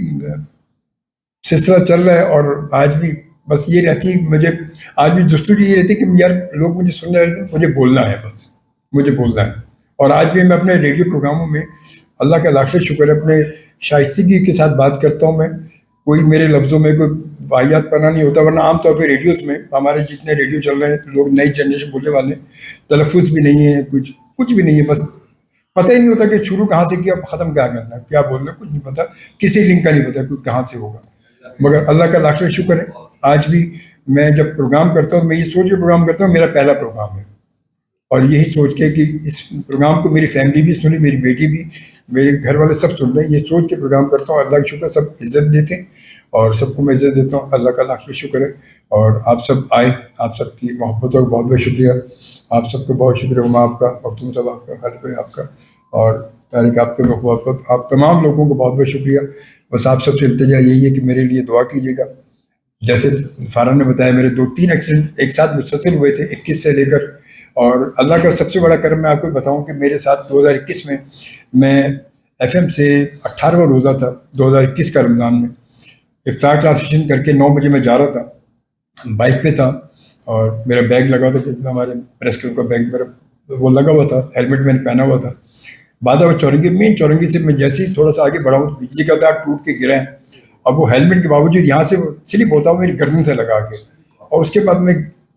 سلسلہ چل رہا ہے. اور آج بھی بس یہ رہتی ہے مجھے آج بھی جستجو یہ رہتی ہے کہ یار لوگ مجھے سن رہے تھے مجھے بولنا ہے بس مجھے بولنا ہے. اور آج بھی میں اپنے ریڈیو پروگراموں میں اللہ کا لاکھ شکر ہے اپنے شائستگی کے ساتھ بات کرتا ہوں. میں کوئی میرے لفظوں میں کوئی واحد پنا نہیں ہوتا ورنہ عام طور پہ ریڈیوز میں ہمارے جتنے ریڈیو چل رہے ہیں لوگ نئی جنریشن بولنے والے تلفظ بھی نہیں ہے کچھ بھی نہیں ہے. بس پتہ ہی نہیں ہوتا کہ شروع کہاں سے کیا ختم کیا کرنا ہے کیا بولنا کچھ نہیں پتا کسی لنک کا نہیں پتا کوئی کہاں سے ہوگا. مگر اللہ کا لاکھ شکر ہے آج بھی میں جب پروگرام کرتا ہوں میں یہ سوچ کے پروگرام کرتا ہوں میرا پہلا پروگرام ہے. اور یہی سوچ کے کہ اس پروگرام کو میری فیملی بھی سنی میری بیٹی بھی میرے گھر والے سب سن رہے ہیں یہ سوچ کے پروگرام کرتا ہوں. اللہ کا شکر سب عزت دیتے ہیں اور سب کو میں عزت دیتا ہوں. اللہ کا لاکھ شکر ہے. اور آپ سب آئے آپ سب کی محبتوں کا بہت بہت شکریہ. آپ سب کو بہت شکریہ عما آپ کا مختوم صاحب آپ کا خالد بھائی آپ کا اور طارق آپ کے بہت بہت آپ تمام لوگوں کو بہت بہت شکریہ. بس آپ سب سے التجا یہی ہے کہ میرے لیے دعا کیجیے گا. جیسے فرحان نے بتایا میرے 2-3 ایکسیڈنٹ ایک ساتھ مسلسل ہوئے تھے 21 سے لے کر. اور اللہ کا سب سے بڑا کرم میں آپ کو بتاؤں کہ میرے ساتھ 2021 میں ایف ایم سے 18واں روزہ تھا 2021 کا رمضان میں افطار ٹرانسلیشن کر کے 9 بجے میں جا رہا تھا بائک پہ تھا اور میرا بیگ لگا تھا ہمارے پریس کلب کا بیگ میرا وہ لگا ہوا تھا ہیلمٹ میں نے پہنا ہوا تھا. بعد وہ چورنگی مین چورنگی سے میں جیسے ہی تھوڑا سا آگے بڑھا ہوں بجلی کا تار ٹوٹ کے گرا ہے. اب وہ ہیلمٹ کے باوجود یہاں سے سلپ ہوتا ہوں میری گردن سے لگا کے اور اس کے بعد میں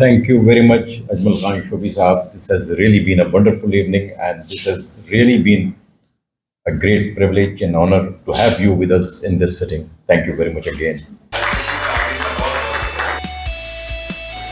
Thank you very much, Ajmal Khan Shobi Sahab. This has really been a wonderful evening, and this has really been a great privilege and honor to have you with us in this sitting. Thank you very much again.